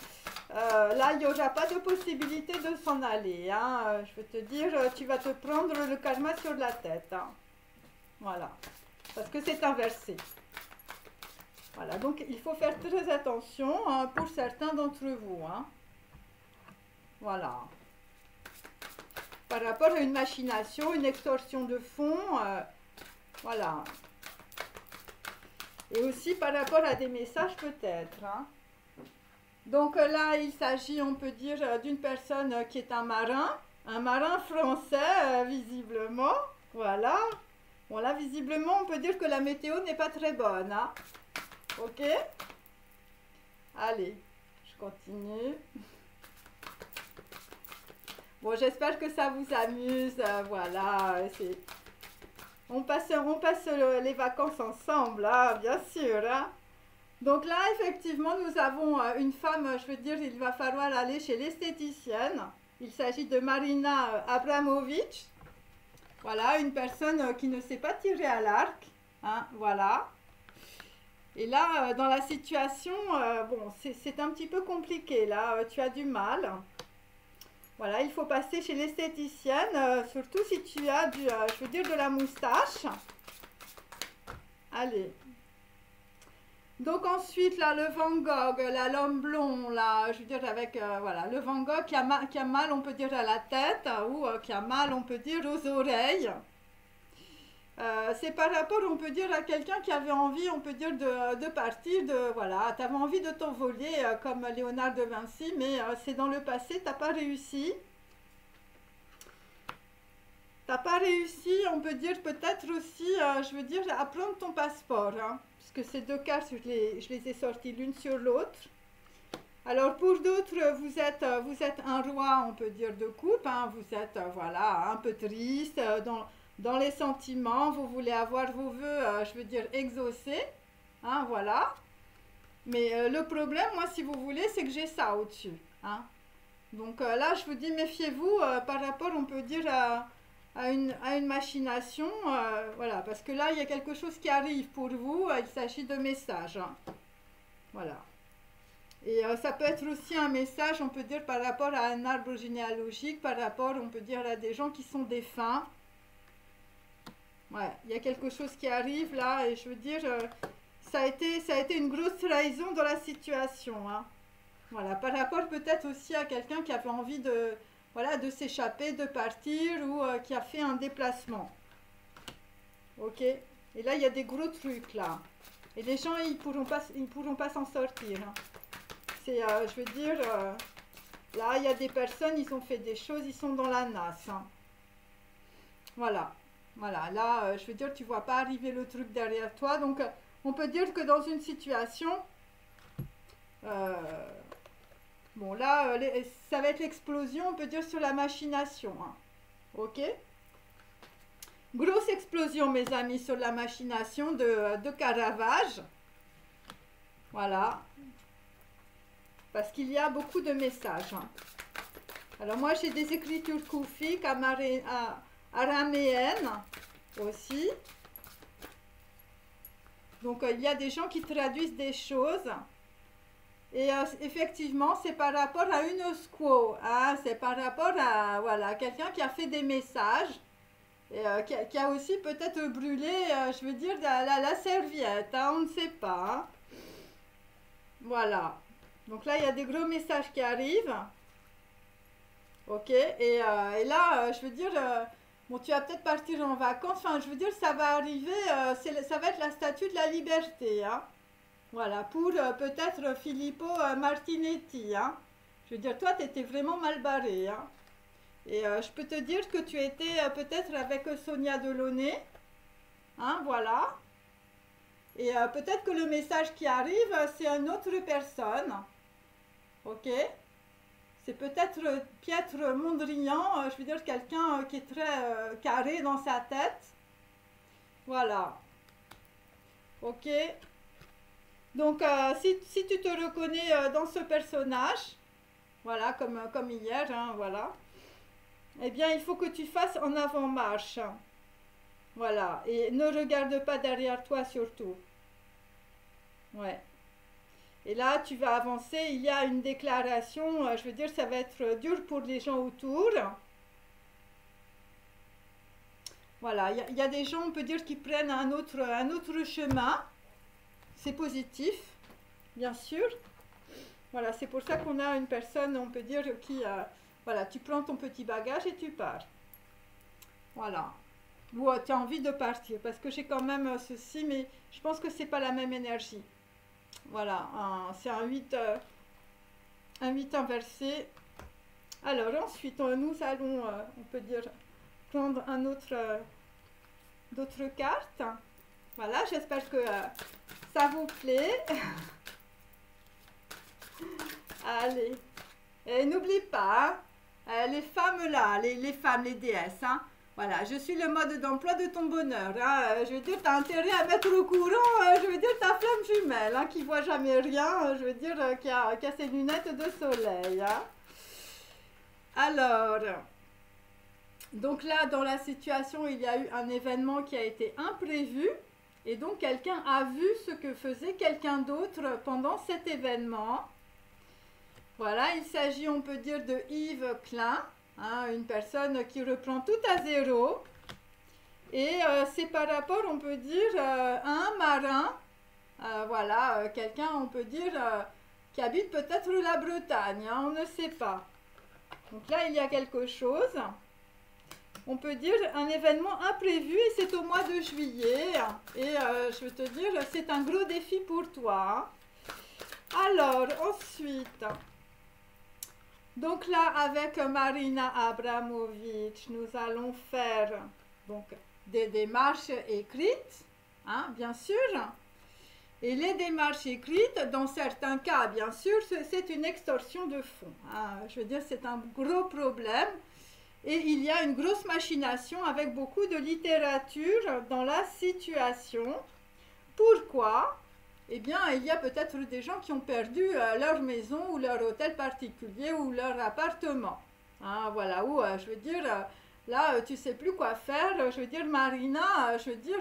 Là, il n'y aura pas de possibilité de s'en aller. Hein. Je veux te dire, tu vas te prendre le karma sur la tête. Hein. Voilà, parce que c'est inversé. Voilà, donc il faut faire très attention hein, pour certains d'entre vous. Hein. Voilà. Par rapport à une machination, une extorsion de fonds, voilà. Et aussi par rapport à des messages peut-être. Hein. Donc là, il s'agit, on peut dire, d'une personne qui est un marin français, visiblement. Voilà. Bon, là, visiblement, on peut dire que la météo n'est pas très bonne, hein. Ok? Allez, je continue. Bon, j'espère que ça vous amuse. Voilà, on passe les vacances ensemble, hein, bien sûr, hein. Donc là, effectivement, nous avons une femme, je veux dire, il va falloir aller chez l'esthéticienne. Il s'agit de Marina Abramovic. Voilà, une personne qui ne sait pas tirer à l'arc, hein, voilà. Et là, dans la situation, bon, c'est un petit peu compliqué, là, tu as du mal. Voilà, il faut passer chez l'esthéticienne, surtout si tu as je veux dire, de la moustache. Allez. Donc ensuite, là, le Van Gogh, là, l'homme blond, là, je veux dire, avec, voilà, le Van Gogh qui a mal, on peut dire, à la tête, ou qui a mal, on peut dire, aux oreilles. C'est par rapport, on peut dire, à quelqu'un qui avait envie, on peut dire, de partir, voilà, tu avais envie de t'envoler comme Léonard de Vinci, mais c'est dans le passé, tu n'as pas réussi. T'as pas réussi, on peut dire peut-être aussi, je veux dire, à prendre ton passeport, hein, puisque ces deux cartes, je les ai sorties l'une sur l'autre. Alors pour d'autres, vous êtes un roi, on peut dire, de coupe, hein, vous êtes, voilà, un peu triste, dans les sentiments, vous voulez avoir vos vœux, je veux dire, exaucés, hein, voilà. Mais le problème, moi, si vous voulez, c'est que j'ai ça au-dessus, hein. Donc là, je vous dis, méfiez-vous par rapport, on peut dire, à une machination, voilà, parce que là, il y a quelque chose qui arrive pour vous, il s'agit de messages, hein. Voilà. Et ça peut être aussi un message, on peut dire, par rapport à un arbre généalogique, par rapport, on peut dire, à des gens qui sont défunts. Ouais, il y a quelque chose qui arrive là, et je veux dire, ça a été une grosse trahison dans la situation, hein. Voilà, par rapport peut-être aussi à quelqu'un qui avait envie de, voilà, de s'échapper, de partir, ou qui a fait un déplacement. Ok? Et là, il y a des gros trucs là. Et les gens, ils pourront pas s'en sortir, hein. C'est, je veux dire, là, il y a des personnes, ils ont fait des choses, ils sont dans la nasse, hein. Voilà. Voilà, là, je veux dire, tu vois pas arriver le truc derrière toi. Donc, on peut dire que dans une situation, euh, bon, là, ça va être l'explosion, on peut dire, sur la machination, hein. Ok? Grosse explosion, mes amis, sur la machination de Caravage. Voilà. Parce qu'il y a beaucoup de messages, hein. Alors, moi, j'ai des écritures koufiques, araméennes aussi. Donc, il y a des gens qui traduisent des choses. Et effectivement, c'est par rapport à une squaw, hein, c'est par rapport à, voilà, quelqu'un qui a fait des messages, et qui a aussi peut-être brûlé, je veux dire, la serviette, hein, on ne sait pas, hein. Voilà. Donc là, il y a des gros messages qui arrivent. Ok. Et là, je veux dire, bon, tu vas peut-être partir en vacances. Enfin, je veux dire, ça va arriver, ça va être la statue de la liberté, hein. Voilà, pour peut-être Filippo Martinetti, hein. Je veux dire, toi, tu étais vraiment mal barré, hein. Et je peux te dire que tu étais peut-être avec Sonia Delaunay, hein, voilà. Et peut-être que le message qui arrive, c'est une autre personne, ok. C'est peut-être Pietro Mondrian, je veux dire, quelqu'un qui est très carré dans sa tête. Voilà, ok. Donc, si tu te reconnais dans ce personnage, voilà, comme hier, hein, voilà, eh bien, il faut que tu fasses en avant-marche. Voilà, et ne regarde pas derrière toi surtout. Ouais. Et là, tu vas avancer, il y a une déclaration, je veux dire, ça va être dur pour les gens autour. Voilà, il y a des gens, on peut dire, qui prennent un autre chemin. C'est positif, bien sûr. Voilà, c'est pour ça qu'on a une personne, on peut dire, qui, voilà, tu prends ton petit bagage et tu pars. Voilà. Ou tu as envie de partir, parce que j'ai quand même ceci, mais je pense que c'est pas la même énergie. Voilà, c'est un 8, invité inversé. Alors ensuite, nous allons, on peut dire, prendre un autre, d'autres cartes. Voilà, j'espère que ça vous plaît. Allez, et n'oublie pas, hein, les femmes là, les femmes, les déesses, hein. Voilà, je suis le mode d'emploi de ton bonheur. Hein. Je veux dire, tu as intérêt à mettre au courant, je veux dire, ta flamme jumelle, hein, qui voit jamais rien, je veux dire, qui a ses lunettes de soleil. Hein. Alors, donc là, dans la situation, il y a eu un événement qui a été imprévu. Et donc, quelqu'un a vu ce que faisait quelqu'un d'autre pendant cet événement. Voilà, il s'agit, on peut dire, de Yves Klein. Hein, une personne qui reprend tout à zéro. Et c'est par rapport, on peut dire, à un marin. Voilà, quelqu'un, on peut dire, qui habite peut-être la Bretagne. Hein, on ne sait pas. Donc là, il y a quelque chose. On peut dire un événement imprévu et c'est au mois de juillet. Et je veux te dire, c'est un gros défi pour toi. Hein. Alors, ensuite... Donc là, avec Marina Abramovic, nous allons faire donc, des démarches écrites, hein, bien sûr. Et les démarches écrites, dans certains cas, bien sûr, c'est une extorsion de fonds. Hein. Je veux dire, c'est un gros problème. Et il y a une grosse machination avec beaucoup de littérature dans la situation. Pourquoi ? Eh bien, il y a peut-être des gens qui ont perdu leur maison ou leur hôtel particulier ou leur appartement. Hein, voilà, ou je veux dire, là, tu ne sais plus quoi faire. Je veux dire, Marina, je veux dire,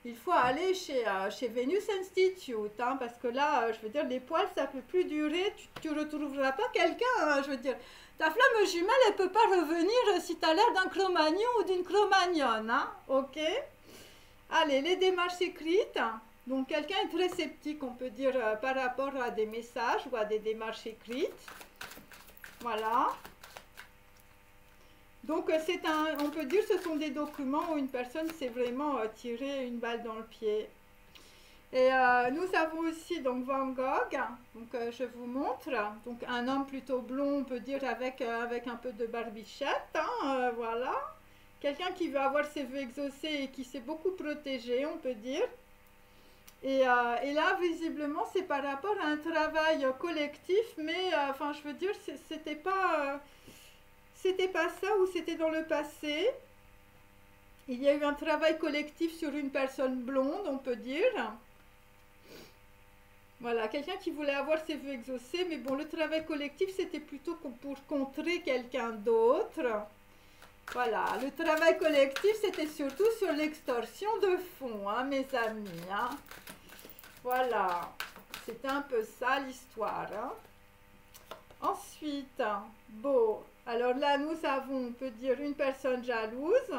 il faut aller chez Venus Institute. Hein, parce que là, je veux dire, les poils, ça ne peut plus durer. Tu ne retrouveras pas quelqu'un, hein, je veux dire. Ta flamme jumelle, elle ne peut pas revenir si tu as l'air d'un cro-magnon ou d'une cro-magnonne. Hein, ok? Allez, les démarches écrites. Donc, quelqu'un est très sceptique, on peut dire, par rapport à des messages ou à des démarches écrites. Voilà. Donc, on peut dire que ce sont des documents où une personne s'est vraiment tiré une balle dans le pied. Et nous avons aussi donc, Van Gogh. Donc, je vous montre. Donc, un homme plutôt blond, on peut dire, avec un peu de barbichette. Hein, voilà. Quelqu'un qui veut avoir ses vœux exaucés et qui s'est beaucoup protégé, on peut dire. Et là, visiblement, c'est par rapport à un travail collectif, mais, enfin, je veux dire, c'était pas ça ou c'était dans le passé. Il y a eu un travail collectif sur une personne blonde, on peut dire. Voilà, quelqu'un qui voulait avoir ses vœux exaucés, mais bon, le travail collectif, c'était plutôt pour contrer quelqu'un d'autre. Voilà, le travail collectif, c'était surtout sur l'extorsion de fonds, hein, mes amis. Hein. Voilà, c'est un peu ça l'histoire. Hein. Ensuite, bon, alors là, nous avons, on peut dire, une personne jalouse.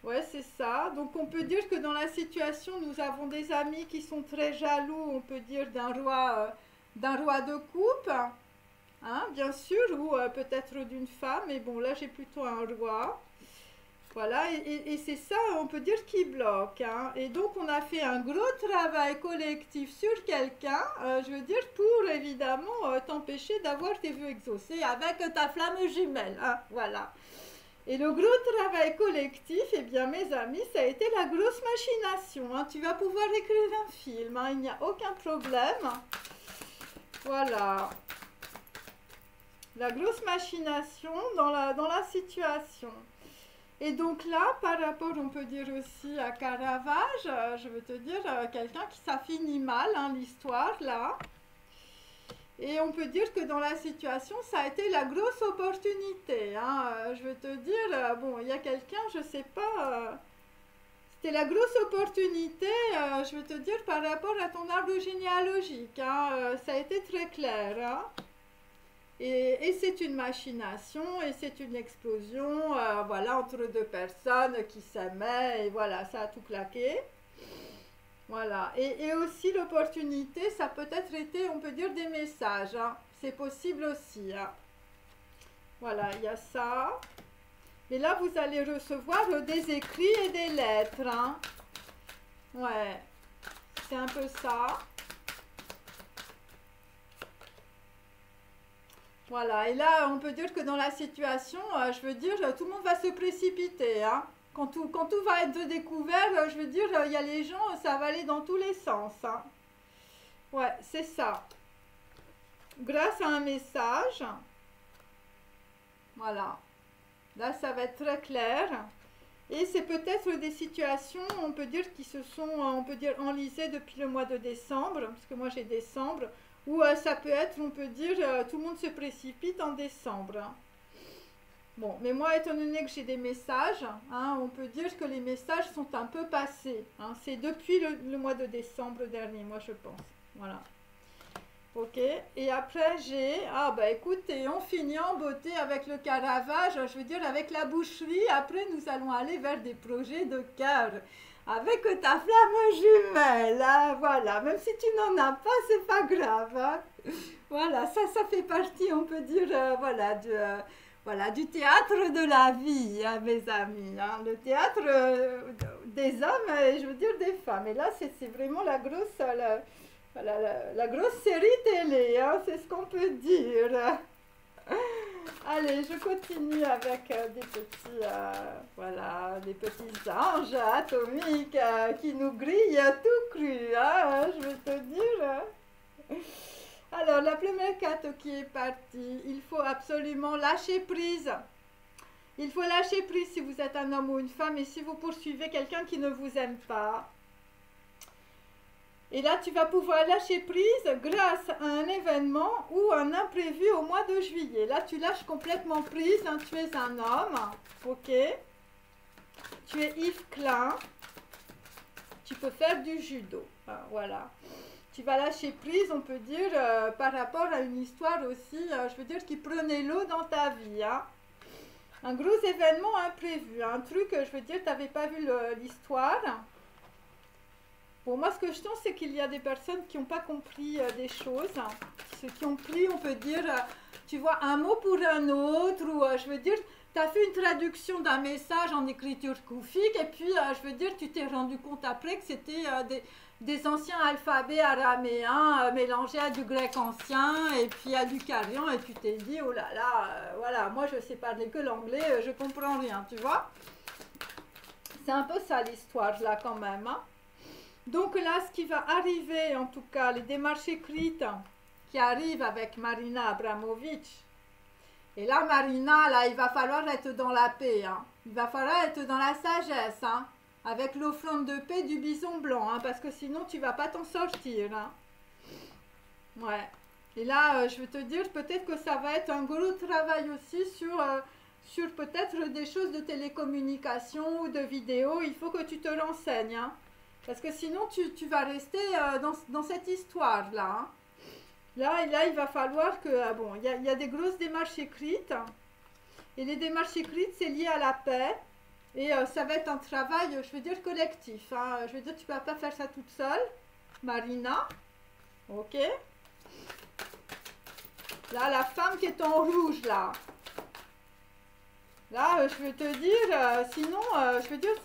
Ouais, c'est ça. Donc, on peut dire que dans la situation, nous avons des amis qui sont très jaloux, on peut dire, d'un roi de coupe. Hein, bien sûr, ou peut-être d'une femme, mais bon, là j'ai plutôt un roi. Voilà, et c'est ça, on peut dire, qui bloque. Hein. Et donc, on a fait un gros travail collectif sur quelqu'un, je veux dire, pour évidemment t'empêcher d'avoir tes vœux exaucés avec ta flamme jumelle. Hein, voilà. Et le gros travail collectif, eh bien, mes amis, ça a été la grosse machination. Hein. Tu vas pouvoir écrire un film, hein, il n'y a aucun problème. Voilà. La grosse machination dans la situation. Et donc là, par rapport, on peut dire aussi à Caravage, je veux te dire, quelqu'un qui ça finit mal, hein, l'histoire, là. Et on peut dire que dans la situation, ça a été la grosse opportunité. Hein. Je veux te dire, bon, il y a quelqu'un, je sais pas, c'était la grosse opportunité, je veux te dire, par rapport à ton arbre généalogique. Hein. Ça a été très clair. Hein. Et c'est une machination et c'est une explosion, voilà, entre deux personnes qui s'aimaient et voilà, ça a tout claqué. Voilà, et aussi l'opportunité, ça peut être été, on peut dire, des messages, hein. C'est possible aussi. Hein. Voilà, il y a ça. Et là, vous allez recevoir des écrits et des lettres. Hein. Ouais, c'est un peu ça. Voilà, et là, on peut dire que dans la situation, je veux dire, tout le monde va se précipiter, hein. Quand tout va être découvert, je veux dire, il y a les gens, ça va aller dans tous les sens, hein. Ouais, c'est ça. Grâce à un message, voilà. Là, ça va être très clair. Et c'est peut-être des situations, on peut dire, qui se sont, on peut dire, enlisées depuis le mois de décembre, parce que moi j'ai décembre, ou ça peut être, on peut dire, tout le monde se précipite en décembre, hein. Bon, mais moi, étant donné que j'ai des messages, hein, on peut dire que les messages sont un peu passés, hein. C'est depuis le mois de décembre dernier, moi je pense. Voilà. Ok, et après j'ai, ah bah écoutez, on finit en beauté avec le Caravage, je veux dire avec la boucherie, après nous allons aller vers des projets de cœur, avec ta flamme jumelle, hein, voilà, même si tu n'en as pas, c'est pas grave, hein. Voilà, ça fait partie, on peut dire, voilà, du théâtre de la vie, hein, mes amis, hein, le théâtre des hommes, et je veux dire des femmes, et là c'est vraiment la grosse... Voilà, la grosse série télé, hein, c'est ce qu'on peut dire. Allez, je continue avec des petits, voilà, des petits anges atomiques qui nous grillent tout cru, hein, je vais te dire. Alors, la première carte qui est partie, il faut absolument lâcher prise. Il faut lâcher prise si vous êtes un homme ou une femme et si vous poursuivez quelqu'un qui ne vous aime pas. Et là, tu vas pouvoir lâcher prise grâce à un événement ou un imprévu au mois de juillet. Là, tu lâches complètement prise, hein, tu es un homme, ok. Tu es Yves Klein, tu peux faire du judo, hein, voilà. Tu vas lâcher prise, on peut dire, par rapport à une histoire aussi, je veux dire, qui prenait l'eau dans ta vie, hein. Un gros événement imprévu, un truc, je veux dire, tu n'avais pas vu l'histoire. Bon, moi, ce que je sens, c'est qu'il y a des personnes qui n'ont pas compris des choses, hein, ceux qui ont pris, on peut dire, tu vois, un mot pour un autre, ou je veux dire, tu as fait une traduction d'un message en écriture koufique, et puis, je veux dire, tu t'es rendu compte après que c'était des anciens alphabets araméens mélangés à du grec ancien, et puis à du carien, et tu t'es dit, oh là là, voilà, moi, je sais parler que l'anglais, je comprends rien, tu vois. C'est un peu ça l'histoire, là, quand même, hein. Donc là, ce qui va arriver, en tout cas, les démarches écrites qui arrivent avec Marina Abramovic. Et là, Marina, là, il va falloir être dans la paix, hein. Il va falloir être dans la sagesse, hein, avec l'offrande de paix du bison blanc, hein, parce que sinon, tu vas pas t'en sortir, hein. Ouais. Et là, je vais te dire, peut-être que ça va être un gros travail aussi sur peut-être des choses de télécommunication ou de vidéo. Il faut que tu te renseignes, hein. Parce que sinon, tu vas rester dans cette histoire-là, hein. Là, il va falloir que... bon, il y a des grosses démarches écrites. Et les démarches écrites, c'est lié à la paix. Et ça va être un travail, je veux dire, collectif, hein. Je veux dire, tu ne vas pas faire ça toute seule. Marina. Ok. Là, la femme qui est en rouge, là. Là, je vais te dire, sinon, je veux dire...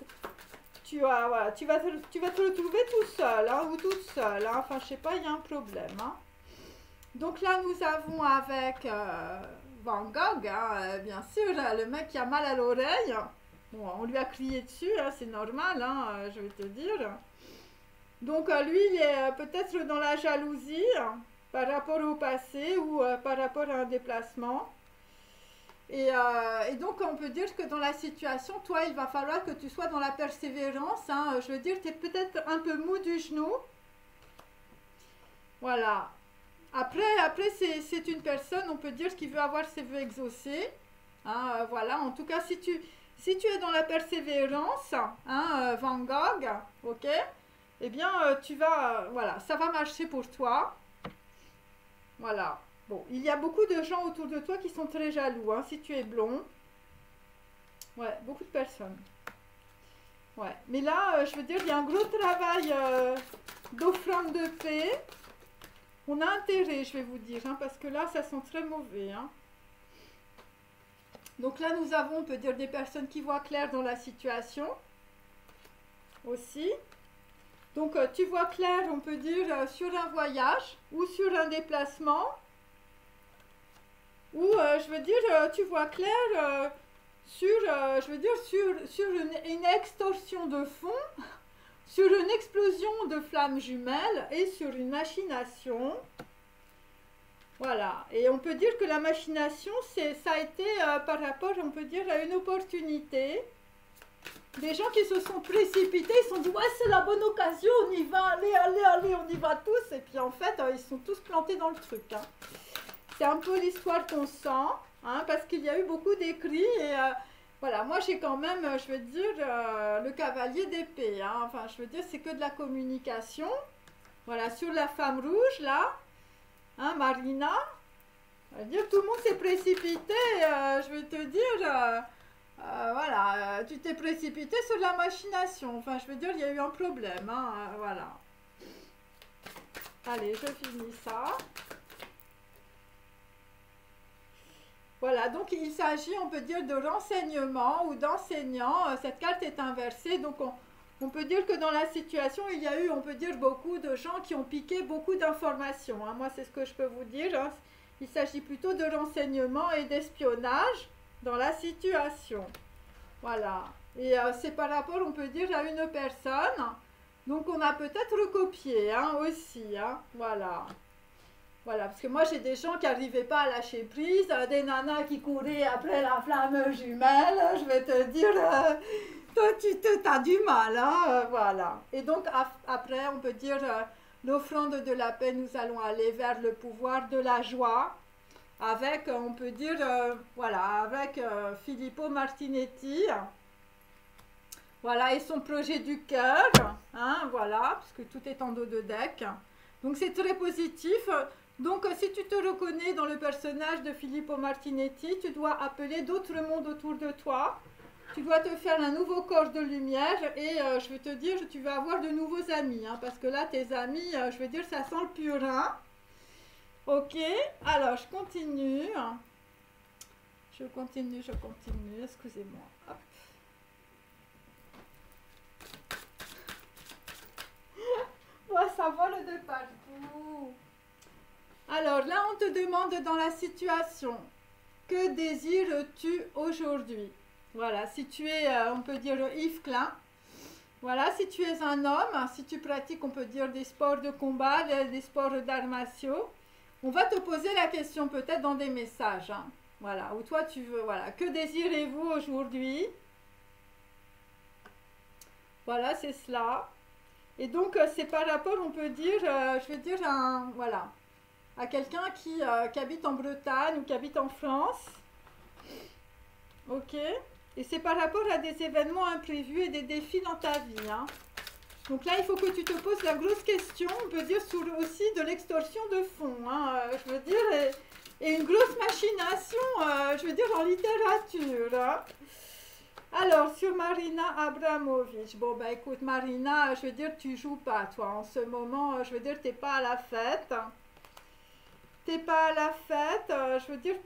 Voilà, tu vas te retrouver tout seul, hein, ou toute seule, hein. Enfin, je sais pas, il y a un problème, hein. Donc là, nous avons avec Van Gogh, hein, bien sûr, le mec qui a mal à l'oreille. Bon, on lui a crié dessus, hein, c'est normal, hein, je vais te dire. Donc lui, il est peut-être dans la jalousie par rapport au passé ou par rapport à un déplacement. Et donc, on peut dire que dans la situation, toi, il va falloir que tu sois dans la persévérance, hein. Je veux dire, tu es peut-être un peu mou du genou. Voilà. Après c'est une personne, on peut dire, qui veut avoir ses vœux exaucés, hein, voilà. En tout cas, si tu es dans la persévérance, hein, Van Gogh, ok, eh bien, voilà, ça va marcher pour toi. Voilà. Bon, il y a beaucoup de gens autour de toi qui sont très jaloux, hein, si tu es blond. Ouais, beaucoup de personnes. Ouais, mais là, je veux dire, il y a un gros travail d'offrande de paix. On a intérêt, je vais vous dire, hein, parce que là, ça sent très mauvais, hein. Donc là, nous avons, on peut dire, des personnes qui voient clair dans la situation aussi. Donc, tu vois clair, on peut dire, sur un voyage ou sur un déplacement. où, je veux dire, tu vois clair sur, je veux dire, sur une extorsion de fonds, sur une explosion de flammes jumelles et sur une machination. Voilà, et on peut dire que la machination, ça a été par rapport, on peut dire, à une opportunité. Des gens qui se sont précipités, ils se sont dit, ouais, c'est la bonne occasion, on y va, allez, allez, allez, on y va tous. Et puis en fait, ils sont tous plantés dans le truc. Hein. C'est un peu l'histoire qu'on sent, hein, parce qu'il y a eu beaucoup d'écrits. Et voilà, moi j'ai quand même, je veux dire, le cavalier d'épée. Hein, enfin, je veux dire, c'est que de la communication. Voilà, sur la femme rouge, là, hein, Marina. Je veux dire, tout le monde s'est précipité, je vais te dire... voilà, tu t'es précipité sur la machination. Enfin, je veux dire, il y a eu un problème. Hein, voilà. Allez, je finis ça. Voilà, donc il s'agit, on peut dire, de renseignement ou d'enseignant. Cette carte est inversée, donc on peut dire que dans la situation, il y a eu, on peut dire, beaucoup de gens qui ont piqué beaucoup d'informations. Hein. Moi, c'est ce que je peux vous dire. Hein. Il s'agit plutôt de renseignement et d'espionnage dans la situation. Voilà. Et c'est par rapport, on peut dire, à une personne. Donc, on a peut-être recopié hein, aussi. Hein. Voilà. Voilà, parce que moi, j'ai des gens qui n'arrivaient pas à lâcher prise, des nanas qui couraient après la flamme jumelle. Je vais te dire, toi, tu as du mal. Hein, voilà. Et donc, après, on peut dire, l'offrande de la paix, nous allons aller vers le pouvoir de la joie. Avec, on peut dire, voilà, avec Filippo Martinetti, voilà, et son projet du cœur, hein, voilà, parce que tout est en dos de deck. Donc c'est très positif. Donc si tu te reconnais dans le personnage de Filippo Martinetti, tu dois appeler d'autres mondes autour de toi. Tu dois te faire un nouveau corps de lumière et je vais te dire, tu vas avoir de nouveaux amis, hein, parce que là, tes amis, je vais dire, ça sent le purin. Ok, alors je continue. Je continue, excusez-moi. Hop. Ouais, ça vole de partout. Alors là, on te demande dans la situation, que désires-tu aujourd'hui? Voilà, si tu es, on peut dire, Yves Klein. Voilà, si tu es un homme, si tu pratiques, on peut dire, des sports de combat, des sports d'arts martiaux, on va te poser la question peut-être dans des messages. Hein. Voilà, où toi tu veux, voilà. Que désirez-vous aujourd'hui? Voilà, c'est cela. Et donc, c'est par rapport, on peut dire, je veux dire, voilà, à quelqu'un qui habite en Bretagne ou qui habite en France. Ok? Et c'est par rapport à des événements imprévus et des défis dans ta vie. Hein. Donc là, il faut que tu te poses la grosse question, on peut dire sur aussi de l'extorsion de fonds, hein, je veux dire, et une grosse machination, je veux dire, en littérature. Hein. Alors, sur Marina Abramovic, bon, bah écoute, Marina, je veux dire, tu joues pas, toi, en ce moment, je veux dire, t'es pas à la fête. T'es pas à la fête, je veux dire,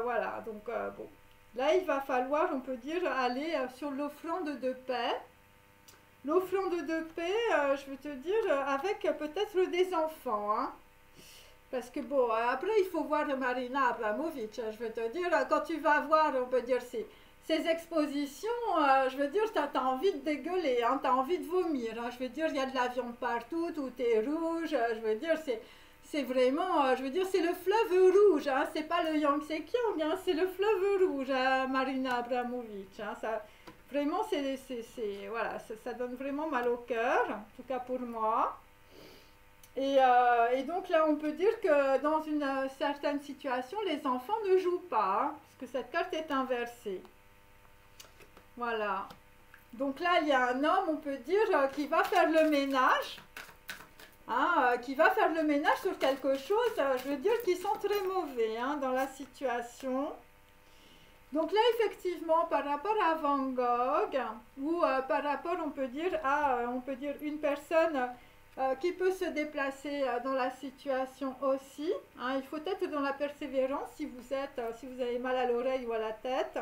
voilà, donc, bon. Là, il va falloir, on peut dire, aller sur l'offrande de paix. L'offrande de paix, je veux te dire, avec peut-être des enfants. Hein. Parce que bon, après, il faut voir Marina Abramovic. Je veux te dire, quand tu vas voir, on peut dire, ces expositions, je veux dire, tu as envie de dégueuler, hein, tu as envie de vomir. Hein. Je veux dire, il y a de la viande partout, tout est rouge. Je veux dire, c'est vraiment, je veux dire, c'est le fleuve rouge. Hein, c'est pas le Yangtze-Kiang, hein, c'est le fleuve rouge, hein, Marina Abramovic. Hein, ça... Vraiment, voilà, ça donne vraiment mal au cœur, en tout cas pour moi. Et donc là, on peut dire que dans une certaine situation, les enfants ne jouent pas, hein, parce que cette carte est inversée. Voilà. Donc là, il y a un homme, on peut dire, qui va faire le ménage. Hein, qui va faire le ménage sur quelque chose, je veux dire, qui sont très mauvais hein, dans la situation. Donc là, effectivement, par rapport à Van Gogh, ou par rapport, on peut dire, à une personne qui peut se déplacer dans la situation aussi. Hein, il faut être dans la persévérance si vous avez mal à l'oreille ou à la tête.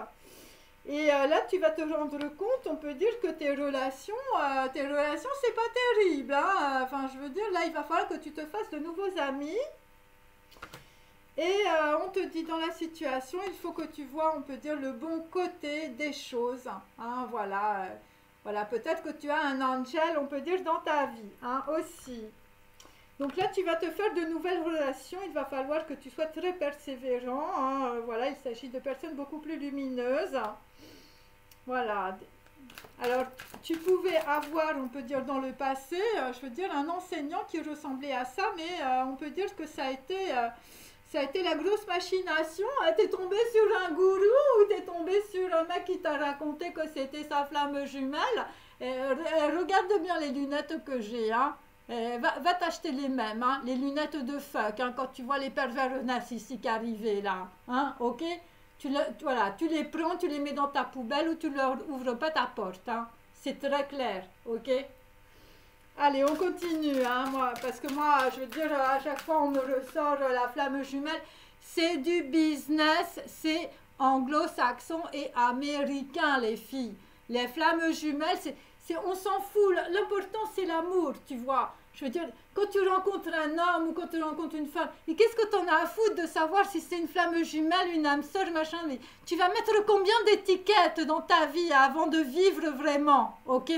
Et là, tu vas te rendre compte, on peut dire que tes relations, c'est pas terrible. Hein, enfin, je veux dire, là, il va falloir que tu te fasses de nouveaux amis. Et on te dit dans la situation, il faut que tu vois, on peut dire, le bon côté des choses. Hein, voilà, voilà, peut-être que tu as un angel, on peut dire, dans ta vie, hein, aussi. Donc là, tu vas te faire de nouvelles relations. Il va falloir que tu sois très persévérant. Hein, voilà, il s'agit de personnes beaucoup plus lumineuses. Voilà. Alors, tu pouvais avoir, on peut dire, dans le passé, je veux dire, un enseignant qui ressemblait à ça, mais on peut dire que ça a été la grosse machination. T'es tombé sur un gourou ou t'es tombé sur un mec qui t'a raconté que c'était sa flamme jumelle. Regarde bien les lunettes que j'ai, hein. Va t'acheter les mêmes, hein, les lunettes de fuck, hein, quand tu vois les pervers narcissiques arriver là, hein, ok? Voilà, tu les prends, tu les mets dans ta poubelle ou tu leur ouvres pas ta porte, hein. C'est très clair, ok? Allez, on continue, hein, moi, parce que moi, je veux dire, à chaque fois, on me ressort la flamme jumelle. C'est du business, c'est anglo-saxon et américain, les filles. Les flammes jumelles, on s'en fout. L'important, c'est l'amour, tu vois. Je veux dire, quand tu rencontres un homme ou quand tu rencontres une femme, et qu'est-ce que t'en as à foutre de savoir si c'est une flamme jumelle, une âme sœur, machin, mais tu vas mettre combien d'étiquettes dans ta vie avant de vivre vraiment, ok?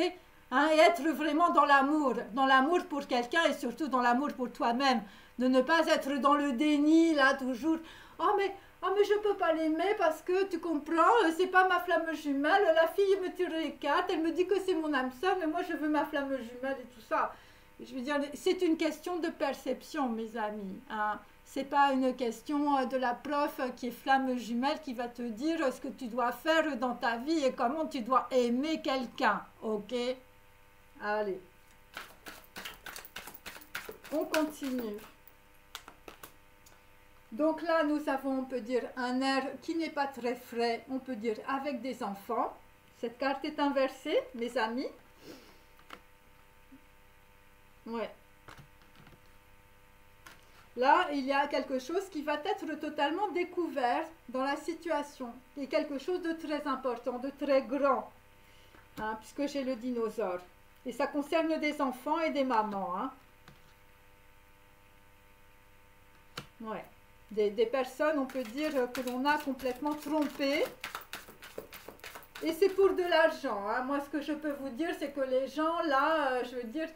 Hein, et être vraiment dans l'amour pour quelqu'un et surtout dans l'amour pour toi-même. De ne pas être dans le déni, là, toujours. Oh mais je peux pas l'aimer parce que, tu comprends, c'est pas ma flamme jumelle. La fille me tire les cartes, elle me dit que c'est mon âme sœur, mais moi je veux ma flamme jumelle et tout ça. Je veux dire, c'est une question de perception, mes amis. Hein. C'est pas une question de la prof qui est flamme jumelle qui va te dire ce que tu dois faire dans ta vie et comment tu dois aimer quelqu'un, ok? Allez, on continue. Donc là, nous avons, on peut dire, un air qui n'est pas très frais, on peut dire, avec des enfants. Cette carte est inversée, mes amis. Ouais. Là, il y a quelque chose qui va être totalement découvert dans la situation. Et quelque chose de très important, de très grand. Hein, puisque j'ai le dinosaure. Et ça concerne des enfants et des mamans. Hein. Ouais. Des personnes, on peut dire, que l'on a complètement trompées. Et c'est pour de l'argent. Hein. Moi, ce que je peux vous dire, c'est que les gens, là, je veux dire,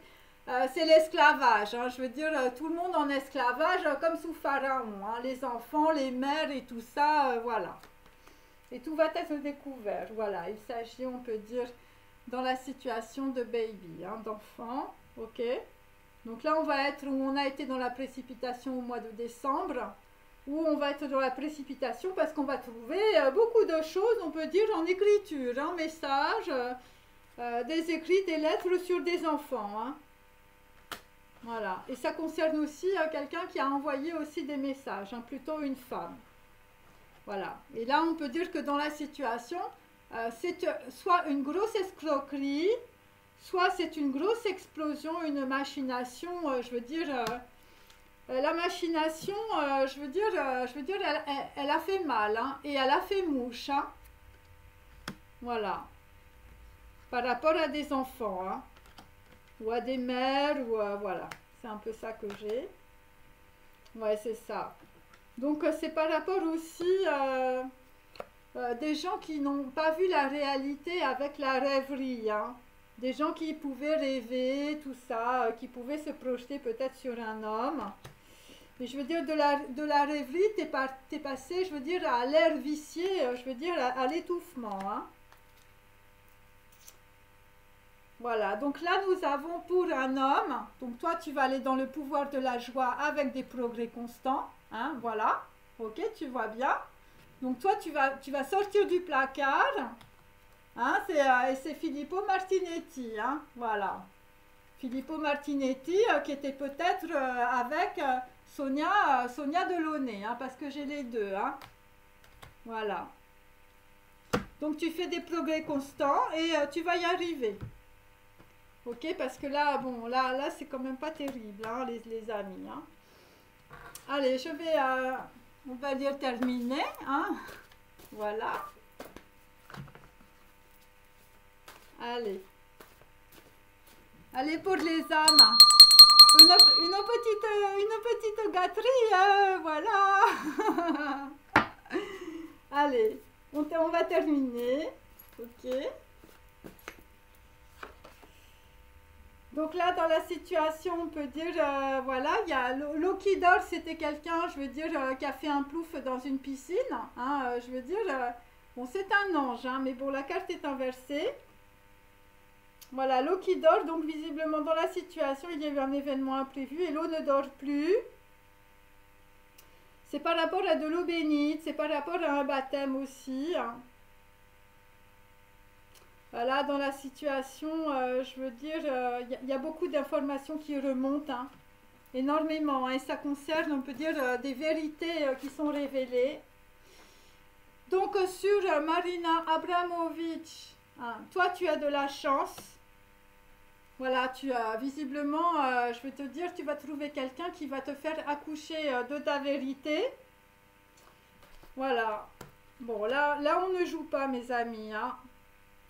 c'est l'esclavage. Hein. Je veux dire, tout le monde en esclavage, comme sous Pharaon. Hein. Les enfants, les mères et tout ça, voilà. Et tout va être découvert. Voilà, il s'agit, on peut dire, dans la situation de baby, hein, d'enfant. Ok. Donc là, on va être où on a été dans la précipitation au mois de décembre. Où on va être dans la précipitation parce qu'on va trouver beaucoup de choses, on peut dire, en écriture, en message, des écrits, des lettres sur des enfants. Hein. Voilà. Et ça concerne aussi quelqu'un qui a envoyé aussi des messages, hein, plutôt une femme. Voilà. Et là, on peut dire que dans la situation, c'est soit une grosse escroquerie, soit c'est une grosse explosion, une machination, je veux dire... la machination, je veux dire, elle a fait mal, hein, et elle a fait mouche, hein. Voilà. Par rapport à des enfants, hein, ou à des mères, ou voilà. C'est un peu ça que j'ai. Ouais, c'est ça. Donc, c'est par rapport aussi des gens qui n'ont pas vu la réalité avec la rêverie, hein. Des gens qui pouvaient rêver, tout ça, qui pouvaient se projeter peut-être sur un homme. Mais je veux dire, de la rêverie, t'es passé, je veux dire, à l'air vicié, je veux dire, à l'étouffement. Hein. Voilà, donc là, nous avons pour un homme, donc toi, tu vas aller dans le pouvoir de la joie avec des progrès constants. Hein, voilà, ok, tu vois bien. Donc toi, tu vas sortir du placard. Hein, c'est Filippo Martinetti, hein, voilà. Filippo Martinetti, qui était peut-être avec... Sonia Delaunay, hein, parce que j'ai les deux. Hein. Voilà. Donc, tu fais des progrès constants et tu vas y arriver. Ok, parce que là, bon, là c'est quand même pas terrible, hein, les amis. Hein. Allez, je vais, on va dire, terminer. Hein. Voilà. Allez. Allez pour les âmes. Une petite gâterie, voilà. Allez, on va terminer. Ok. Donc là, dans la situation, on peut dire, voilà, il y a l'eau qui dort, c'était quelqu'un, je veux dire, qui a fait un plouf dans une piscine. Hein, je veux dire, bon, c'est un ange, hein, mais bon, la carte est inversée. Voilà, l'eau qui dort, donc visiblement dans la situation, il y a eu un événement imprévu et l'eau ne dort plus. C'est par rapport à de l'eau bénite, c'est par rapport à un baptême aussi. Hein. Voilà, dans la situation, je veux dire, il y a beaucoup d'informations qui remontent, hein, énormément, hein, et ça concerne, on peut dire, des vérités qui sont révélées. Donc, sur Marina Abramovic, hein, toi, tu as de la chance. Voilà, tu as visiblement, je vais te dire, tu vas trouver quelqu'un qui va te faire accoucher de ta vérité. Voilà. Bon, là, on ne joue pas, mes amis, hein.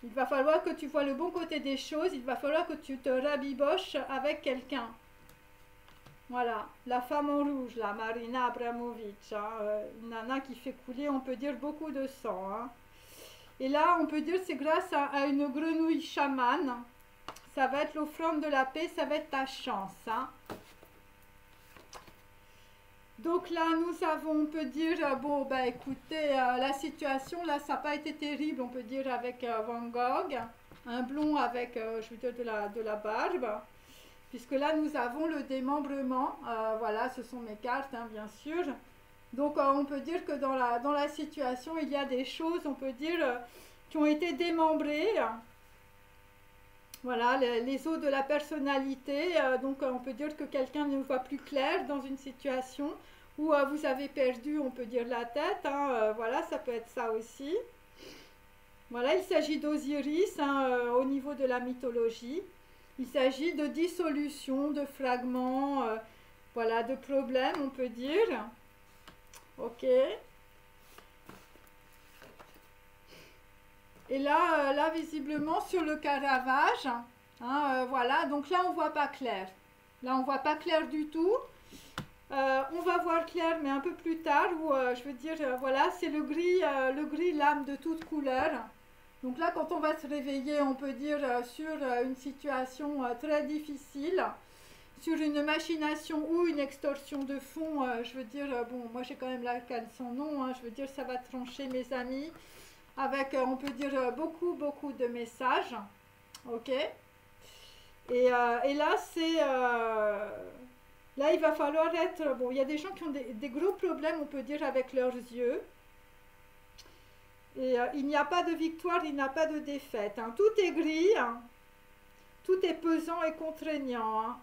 Il va falloir que tu vois le bon côté des choses. Il va falloir que tu te rabiboches avec quelqu'un. Voilà, la femme en rouge, la Marina Abramovic. Hein, une nana qui fait couler, on peut dire, beaucoup de sang. Hein. Et là, on peut dire c'est grâce à une grenouille chamane. Ça va être l'offrande de la paix, ça va être ta chance. Hein. Donc là, nous avons, on peut dire, bon, ben écoutez, la situation, là, ça n'a pas été terrible, on peut dire, avec Van Gogh. Un blond avec, je veux dire, de la barbe. Puisque là, nous avons le démembrement. Voilà, ce sont mes cartes, hein, bien sûr. Donc, on peut dire que dans la situation, il y a des choses, on peut dire, qui ont été démembrées. Voilà, les os de la personnalité. Donc, on peut dire que quelqu'un ne voit plus clair dans une situation où vous avez perdu, on peut dire, la tête. Hein, voilà, ça peut être ça aussi. Voilà, il s'agit d'Osiris hein, au niveau de la mythologie. Il s'agit de dissolution, de fragments, voilà, de problèmes, on peut dire. Ok. Et là, visiblement, sur le Caravage, hein, voilà, donc là, on ne voit pas clair. Là, on ne voit pas clair du tout. On va voir clair, mais un peu plus tard, où, je veux dire, voilà, c'est le gris lame de toute couleur. Donc là, quand on va se réveiller, on peut dire, sur une situation très difficile, sur une machination ou une extorsion de fonds, je veux dire, bon, moi j'ai quand même l'arcane sans nom, hein, je veux dire, ça va trancher, mes amis, avec, on peut dire, beaucoup de messages, ok. Et là, c'est... là, il va falloir être... Bon, il y a des gens qui ont des gros problèmes, on peut dire, avec leurs yeux. Et il n'y a pas de victoire, il n'y a pas de défaite. Hein. Tout est gris, hein. Tout est pesant et contraignant. Hein.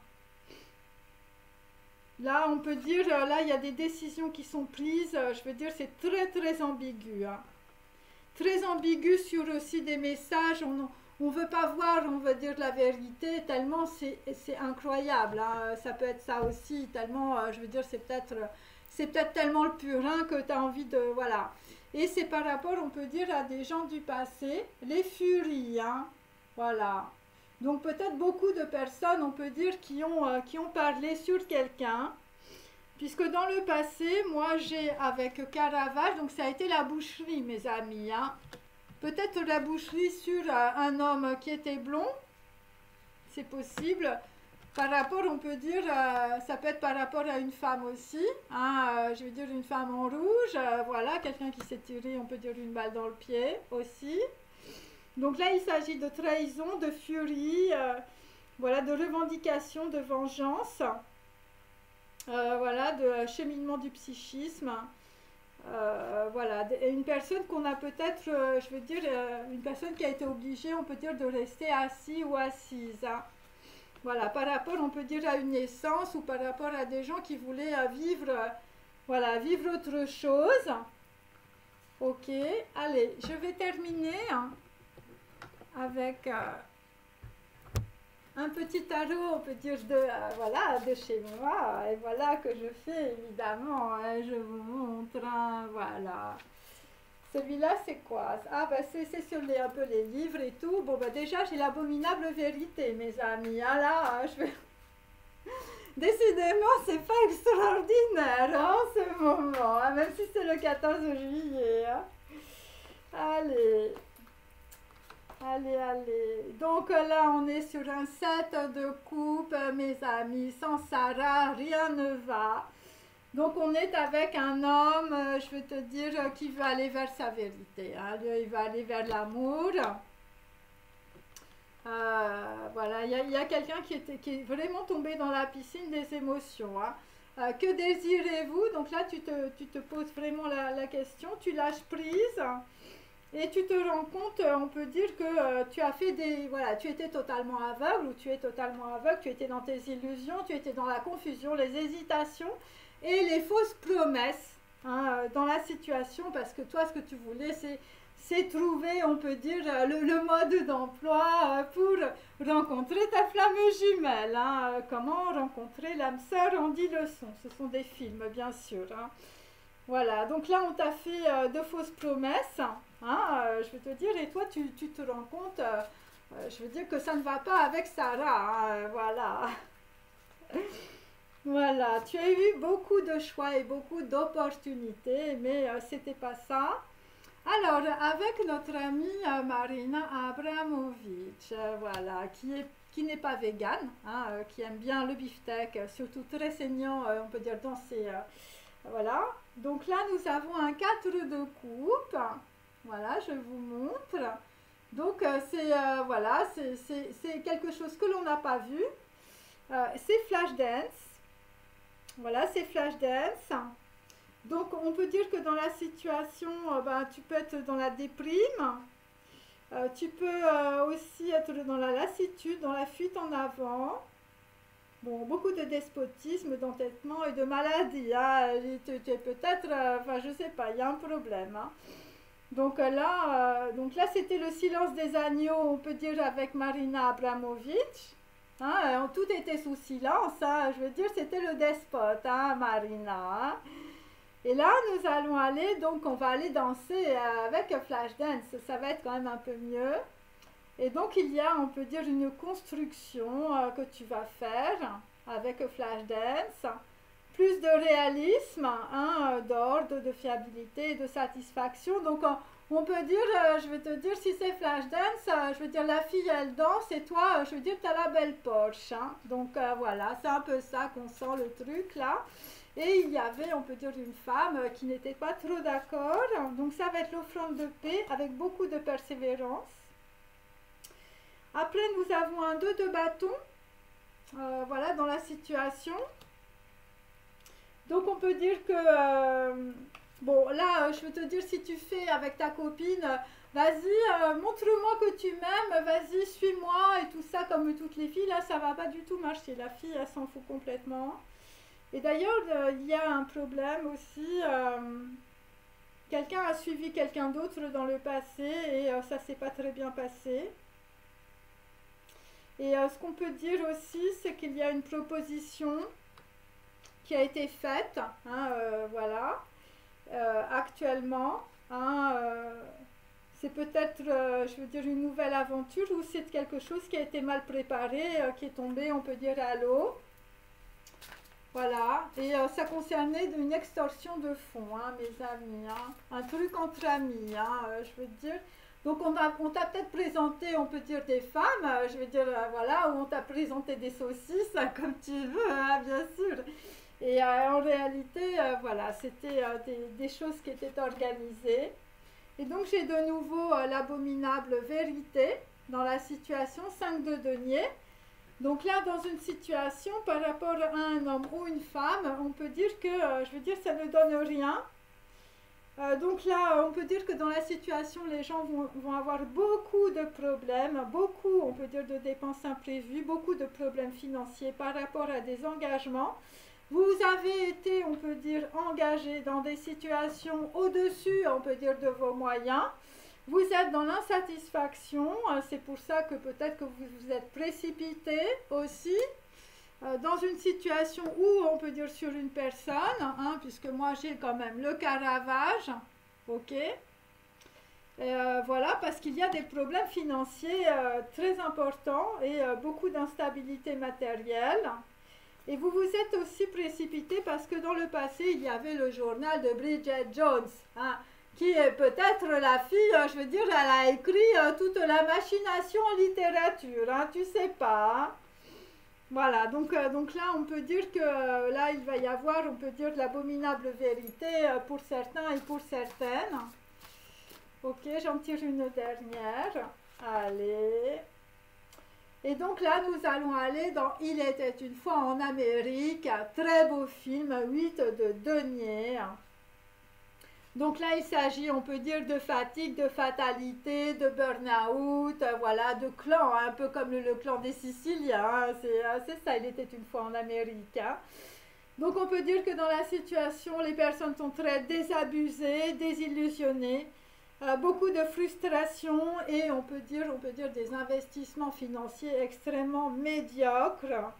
Là, on peut dire, là, il y a des décisions qui sont prises. Je veux dire, c'est très ambigu. Hein. Très ambigu sur aussi des messages. On ne veut pas voir, on veut dire la vérité, tellement c'est incroyable. Hein. Ça peut être ça aussi, tellement, je veux dire, c'est peut-être tellement le purin que tu as envie de... Voilà. Et c'est par rapport, on peut dire, à des gens du passé, les furies. Hein. Voilà. Donc peut-être beaucoup de personnes, on peut dire, qui ont parlé sur quelqu'un. Puisque dans le passé, moi j'ai avec Caravage, donc ça a été la boucherie, mes amis. Hein. Peut-être la boucherie sur un homme qui était blond, c'est possible. Par rapport, on peut dire, ça peut être par rapport à une femme aussi. Hein, je veux dire une femme en rouge, voilà, quelqu'un qui s'est tiré, on peut dire une balle dans le pied aussi. Donc là, il s'agit de trahison, de furie, voilà, de revendication, de vengeance, voilà, de cheminement du psychisme. Voilà, une personne qu'on a peut-être, je veux dire, une personne qui a été obligée, on peut dire, de rester assis ou assise. Hein. Voilà, par rapport, on peut dire, à une naissance ou par rapport à des gens qui voulaient vivre, voilà, vivre autre chose. Ok, allez, je vais terminer hein, avec un petit tarot, on peut dire, voilà, de chez moi. Et voilà que je fais, évidemment. Hein, je vous montre, hein, voilà. Celui-là, c'est quoi? Ah, bah, c'est sur un peu les livres et tout. Bon, bah, déjà, j'ai l'abominable vérité, mes amis. Ah là, Décidément, c'est pas extraordinaire hein, en ce moment, hein, même si c'est le 14 juillet. Hein. Allez, allez. Donc là, on est sur un 7 de coupe, mes amis. Sans Sarah, rien ne va. Donc on est avec un homme, je vais te dire, qui veut aller vers sa vérité. Hein. Lui, il va aller vers l'amour. Voilà, il y a quelqu'un qui est vraiment tombé dans la piscine des émotions. Hein. Que désirez-vous? Donc là, tu te poses vraiment la question, tu lâches prise et tu te rends compte, on peut dire que tu as fait des... Voilà, tu étais totalement aveugle ou tu es totalement aveugle, tu étais dans tes illusions, tu étais dans la confusion, les hésitations et les fausses promesses hein, dans la situation parce que toi, ce que tu voulais, c'est trouver, on peut dire, le mode d'emploi pour rencontrer ta flamme jumelle. Hein. Comment rencontrer l'âme sœur en 10 leçons. Ce sont des films, bien sûr. Hein. Voilà, donc là, on t'a fait de fausses promesses, hein, je veux te dire, et toi, tu te rends compte, je veux dire que ça ne va pas avec Sarah. Hein, voilà. Voilà, tu as eu beaucoup de choix et beaucoup d'opportunités, mais c'était pas ça. Alors, avec notre amie Marina Abramovic, voilà, qui n'est pas végane, hein, qui aime bien le beefsteak, surtout très saignant, on peut dire dans ses... voilà. Donc là, nous avons un 4 de coupe. Voilà, je vous montre. Donc, voilà, c'est quelque chose que l'on n'a pas vu. C'est Flashdance. Voilà, c'est Flashdance. Donc, on peut dire que dans la situation, ben, tu peux être dans la déprime, tu peux aussi être dans la lassitude, dans la fuite en avant. Bon, beaucoup de despotisme, d'entêtement et de maladie. Hein. Tu es peut-être, enfin, je sais pas, il y a un problème. Hein. Donc là, c'était le silence des agneaux, on peut dire, avec Marina Abramovic. Hein, tout était sous silence. Hein. Je veux dire, c'était le despote, hein, Marina. Hein. Et là, nous allons aller, donc on va aller danser avec Flashdance, ça va être quand même un peu mieux. Et donc il y a, on peut dire, une construction que tu vas faire avec Flashdance. Plus de réalisme, hein, d'ordre, de fiabilité, de satisfaction. Donc on peut dire, je vais te dire, si c'est Flashdance, je veux dire, la fille elle danse et toi, je veux dire, tu as la belle Porsche. Hein. Donc voilà, c'est un peu ça qu'on sent le truc là. Et il y avait, on peut dire, une femme qui n'était pas trop d'accord. Donc ça va être l'offrande de paix avec beaucoup de persévérance. Après, nous avons un 2 de bâton. Voilà, dans la situation. Donc on peut dire que... bon, là, je veux te dire, si tu fais avec ta copine, vas-y, montre-moi que tu m'aimes, vas-y, suis-moi et tout ça, comme toutes les filles. Là, ça va pas du tout marcher. La fille, elle s'en fout complètement. Et d'ailleurs, il y a un problème aussi. Quelqu'un a suivi quelqu'un d'autre dans le passé et ça s'est pas très bien passé. Et ce qu'on peut dire aussi, c'est qu'il y a une proposition qui a été faite, hein, voilà, actuellement. Hein, c'est peut-être, je veux dire, une nouvelle aventure ou c'est quelque chose qui a été mal préparé, qui est tombé, on peut dire, à l'eau. Voilà, et ça concernait une extorsion de fonds, hein, mes amis, hein. Un truc entre amis, hein, je veux dire. Donc on t'a peut-être présenté, on peut dire, des femmes, je veux dire, voilà, ou on t'a présenté des saucisses, comme tu veux, hein, bien sûr. Et en réalité, voilà, c'était des choses qui étaient organisées. Et donc j'ai de nouveau l'abominable vérité dans la situation 5 de denier. Donc là, dans une situation par rapport à un homme ou une femme, on peut dire que, je veux dire, ça ne donne rien. Donc là, on peut dire que dans la situation, les gens vont avoir beaucoup de problèmes, beaucoup, on peut dire, de dépenses imprévues, beaucoup de problèmes financiers par rapport à des engagements. Vous avez été, on peut dire, engagé dans des situations au-dessus, on peut dire, de vos moyens. Vous êtes dans l'insatisfaction, c'est pour ça que peut-être que vous vous êtes précipité aussi dans une situation où on peut dire sur une personne, hein, puisque moi j'ai quand même le Caravage, ok, voilà, parce qu'il y a des problèmes financiers très importants et beaucoup d'instabilité matérielle. Et vous vous êtes aussi précipité parce que dans le passé, il y avait le journal de Bridget Jones, hein, qui est peut-être la fille, je veux dire, elle a écrit toute la machination en littérature, hein, tu sais pas. Hein. Voilà, donc là, on peut dire que là, il va y avoir, on peut dire, de l'abominable vérité pour certains et pour certaines. Ok, j'en tire une dernière. Allez. Et donc là, nous allons aller dans Il était une fois en Amérique, très beau film, 8 de Denier. Donc là, il s'agit, on peut dire, de fatigue, de fatalité, de burn-out, voilà, de clan, hein, un peu comme le clan des Siciliens, hein, c'est ça, il était une fois en Amérique. Hein. Donc on peut dire que dans la situation, les personnes sont très désabusées, désillusionnées, beaucoup de frustration et on peut dire des investissements financiers extrêmement médiocres.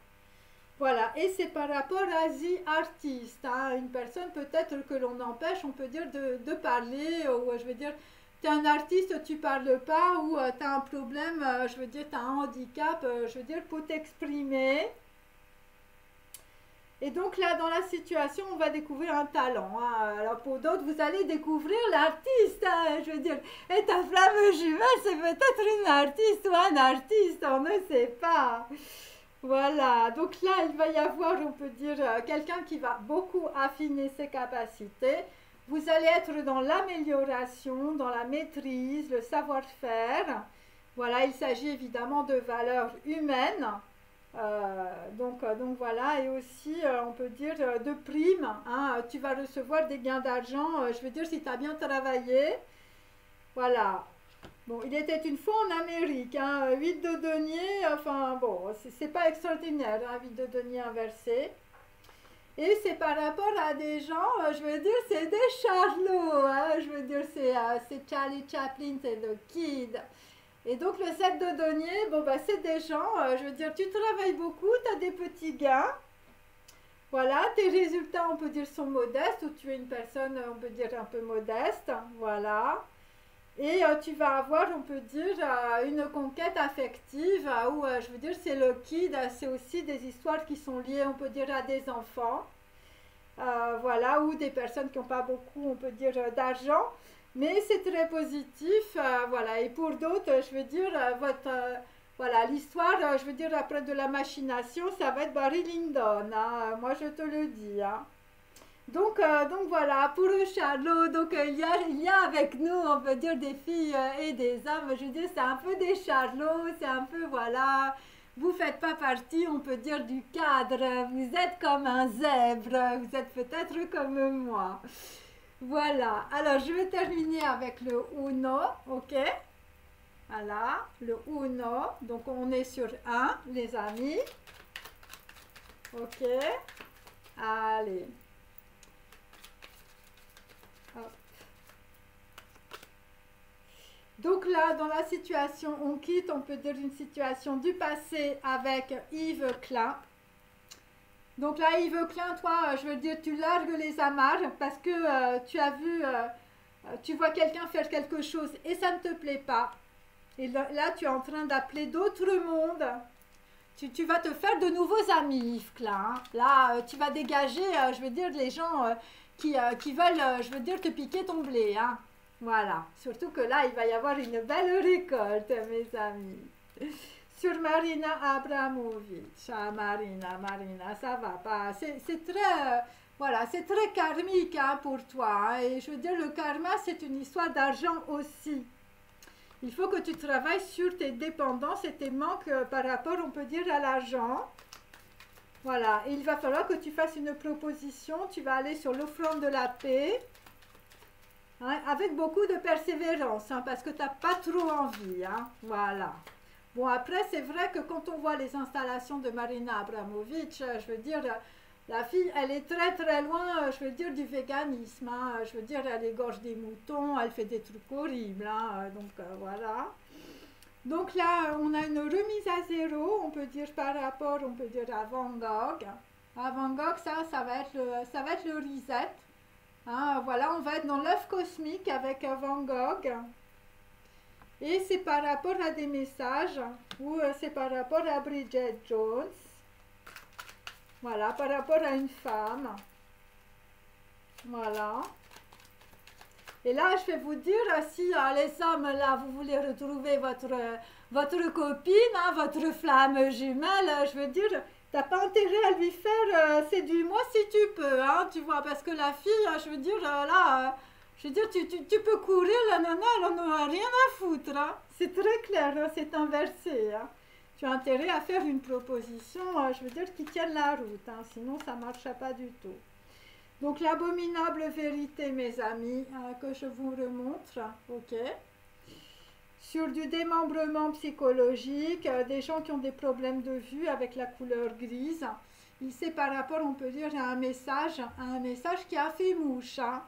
Voilà, et c'est par rapport à The Artist, hein, une personne peut-être que l'on empêche, on peut dire, de parler, ou je veux dire, tu es un artiste, tu parles pas, ou tu as un problème, je veux dire, tu as un handicap, je veux dire, pour t'exprimer. Et donc là, dans la situation, on va découvrir un talent. Hein. Alors pour d'autres, vous allez découvrir l'artiste. Hein, je veux dire, et ta flamme jumelle, c'est peut-être une artiste ou un artiste, on ne sait pas. Voilà, donc là, il va y avoir, on peut dire, quelqu'un qui va beaucoup affiner ses capacités. Vous allez être dans l'amélioration, dans la maîtrise, le savoir-faire. Voilà, il s'agit évidemment de valeurs humaines. Donc voilà, et aussi, on peut dire, de primes. Hein, tu vas recevoir des gains d'argent, je veux dire, si tu as bien travaillé. Voilà. Bon, il était une fois en Amérique, hein, 8 de denier, enfin bon, c'est pas extraordinaire, hein, 8 de denier inversé. Et c'est par rapport à des gens, je veux dire, c'est des charlots, hein, je veux dire, c'est Charlie Chaplin, c'est le Kid. Et donc le 7 de denier, bon bah c'est des gens, je veux dire, tu travailles beaucoup, tu as des petits gains. Voilà, tes résultats, on peut dire, sont modestes, ou tu es une personne, on peut dire, un peu modeste, voilà. Et tu vas avoir, on peut dire, une conquête affective où, je veux dire, c'est le kid, c'est aussi des histoires qui sont liées, on peut dire, à des enfants. Voilà, ou des personnes qui n'ont pas beaucoup, on peut dire, d'argent. Mais c'est très positif, voilà. Et pour d'autres, je veux dire, voilà, l'histoire, je veux dire, après de la machination, ça va être Barry Lyndon, hein, moi je te le dis, hein. Donc voilà, pour le Charlot, donc il y a avec nous, on peut dire, des filles et des hommes. Je veux dire, c'est un peu des Charlots, c'est un peu, voilà, vous faites pas partie, on peut dire, du cadre. Vous êtes comme un zèbre, vous êtes peut-être comme moi. Voilà, alors je vais terminer avec le Uno, ok? Voilà, le Uno, donc on est sur un, les amis. Ok, allez. Hop. Donc là, dans la situation, on quitte, on peut dire, une situation du passé avec Yves Klein. Donc là, Yves Klein, toi, je veux dire, tu largues les amarres parce que tu as vu, tu vois quelqu'un faire quelque chose et ça ne te plaît pas. Et là, tu es en train d'appeler d'autres mondes. Tu vas te faire de nouveaux amis, Yves Klein. Hein. Là, tu vas dégager, je veux dire, les gens qui veulent, je veux dire, te piquer ton blé. Hein. Voilà. Surtout que là, il va y avoir une belle récolte, mes amis. Sur Marina Abramovic. Ah, Marina, ça va pas. C'est très, voilà, c'est très karmique hein, pour toi. Hein. Et je veux dire, le karma, c'est une histoire d'argent aussi. Il faut que tu travailles sur tes dépendances et tes manques par rapport, on peut dire, à l'argent. Voilà, et il va falloir que tu fasses une proposition. Tu vas aller sur l'offrande de la paix, hein, avec beaucoup de persévérance, hein, parce que tu n'as pas trop envie. Hein, voilà. Bon, après, c'est vrai que quand on voit les installations de Marina Abramovic, je veux dire, la fille, elle est très très loin, je veux dire, du véganisme. Hein, je veux dire, elle égorge des moutons, elle fait des trucs horribles. Hein, donc, voilà. Donc là, on a une remise à zéro, on peut dire, par rapport, on peut dire, à Van Gogh. À Van Gogh, ça va être le reset. Hein, voilà, on va être dans l'œuf cosmique avec Van Gogh. Et c'est par rapport à des messages ou c'est par rapport à Bridget Jones. Voilà, par rapport à une femme. Voilà. Et là, je vais vous dire, si les hommes, là, vous voulez retrouver votre copine, hein, votre flamme jumelle, je veux dire, t'as pas intérêt à lui faire séduis-moi si tu peux, hein, tu vois, parce que la fille, je veux dire, là, je veux dire, tu peux courir, la nana, elle en aura rien à foutre, hein. C'est très clair, hein, c'est inversé, hein. Tu as intérêt à faire une proposition, je veux dire, qui tienne la route, hein, sinon ça ne marchera pas du tout. Donc l'abominable vérité, mes amis, que je vous remontre, ok. Sur du démembrement psychologique, des gens qui ont des problèmes de vue avec la couleur grise, c'est par rapport, on peut dire, à un message qui a fait mouche, hein.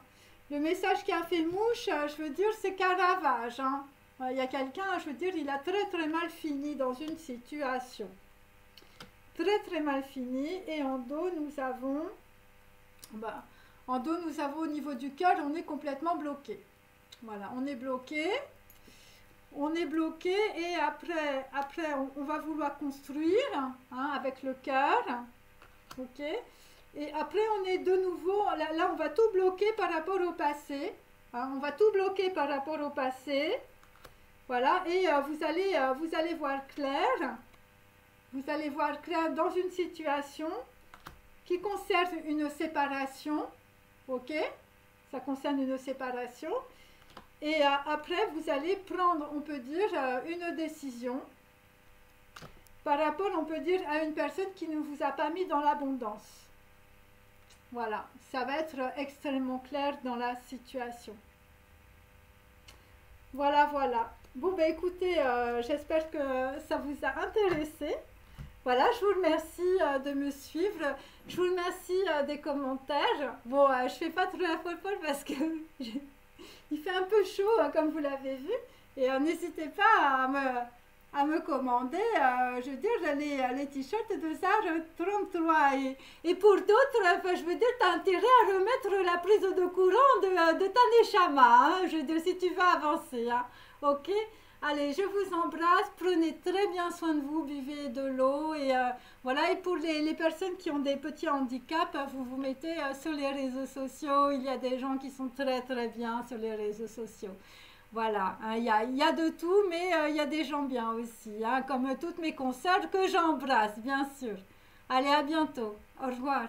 Le message qui a fait mouche, je veux dire, c'est Caravage, hein. Il y a quelqu'un, je veux dire, il a très très mal fini dans une situation. Très très mal fini. Et en dos, nous avons... en dos, nous avons au niveau du cœur, on est complètement bloqué. Voilà, on est bloqué. On est bloqué et après on va vouloir construire, hein, avec le cœur. Ok. Et après, on est de nouveau, là on va tout bloquer par rapport au passé. Hein, on va tout bloquer par rapport au passé. Voilà, et vous allez voir clair. Vous allez voir clair dans une situation qui concerne une séparation. Ok, ça concerne une séparation. Et après, vous allez prendre, on peut dire, une décision par rapport, on peut dire, à une personne qui ne vous a pas mis dans l'abondance. Voilà, ça va être extrêmement clair dans la situation. Voilà, voilà. Bon, ben écoutez, j'espère que ça vous a intéressé. Voilà, je vous remercie de me suivre. Je vous remercie des commentaires. Bon, je fais pas trop la folle parce que il fait un peu chaud, hein, comme vous l'avez vu. Et n'hésitez pas à me commander, je veux dire, les t-shirts de Zara 33. Et pour d'autres, je veux dire, tu as intérêt à remettre la prise de courant de ta neshama, hein, je veux dire, si tu veux avancer. Hein, ok? Allez, je vous embrasse, prenez très bien soin de vous, buvez de l'eau et voilà. Et pour les personnes qui ont des petits handicaps, vous vous mettez sur les réseaux sociaux. Il y a des gens qui sont très très bien sur les réseaux sociaux. Voilà, hein, y a de tout, mais il y a des gens bien aussi, hein, comme toutes mes consoeurs que j'embrasse, bien sûr. Allez, à bientôt. Au revoir.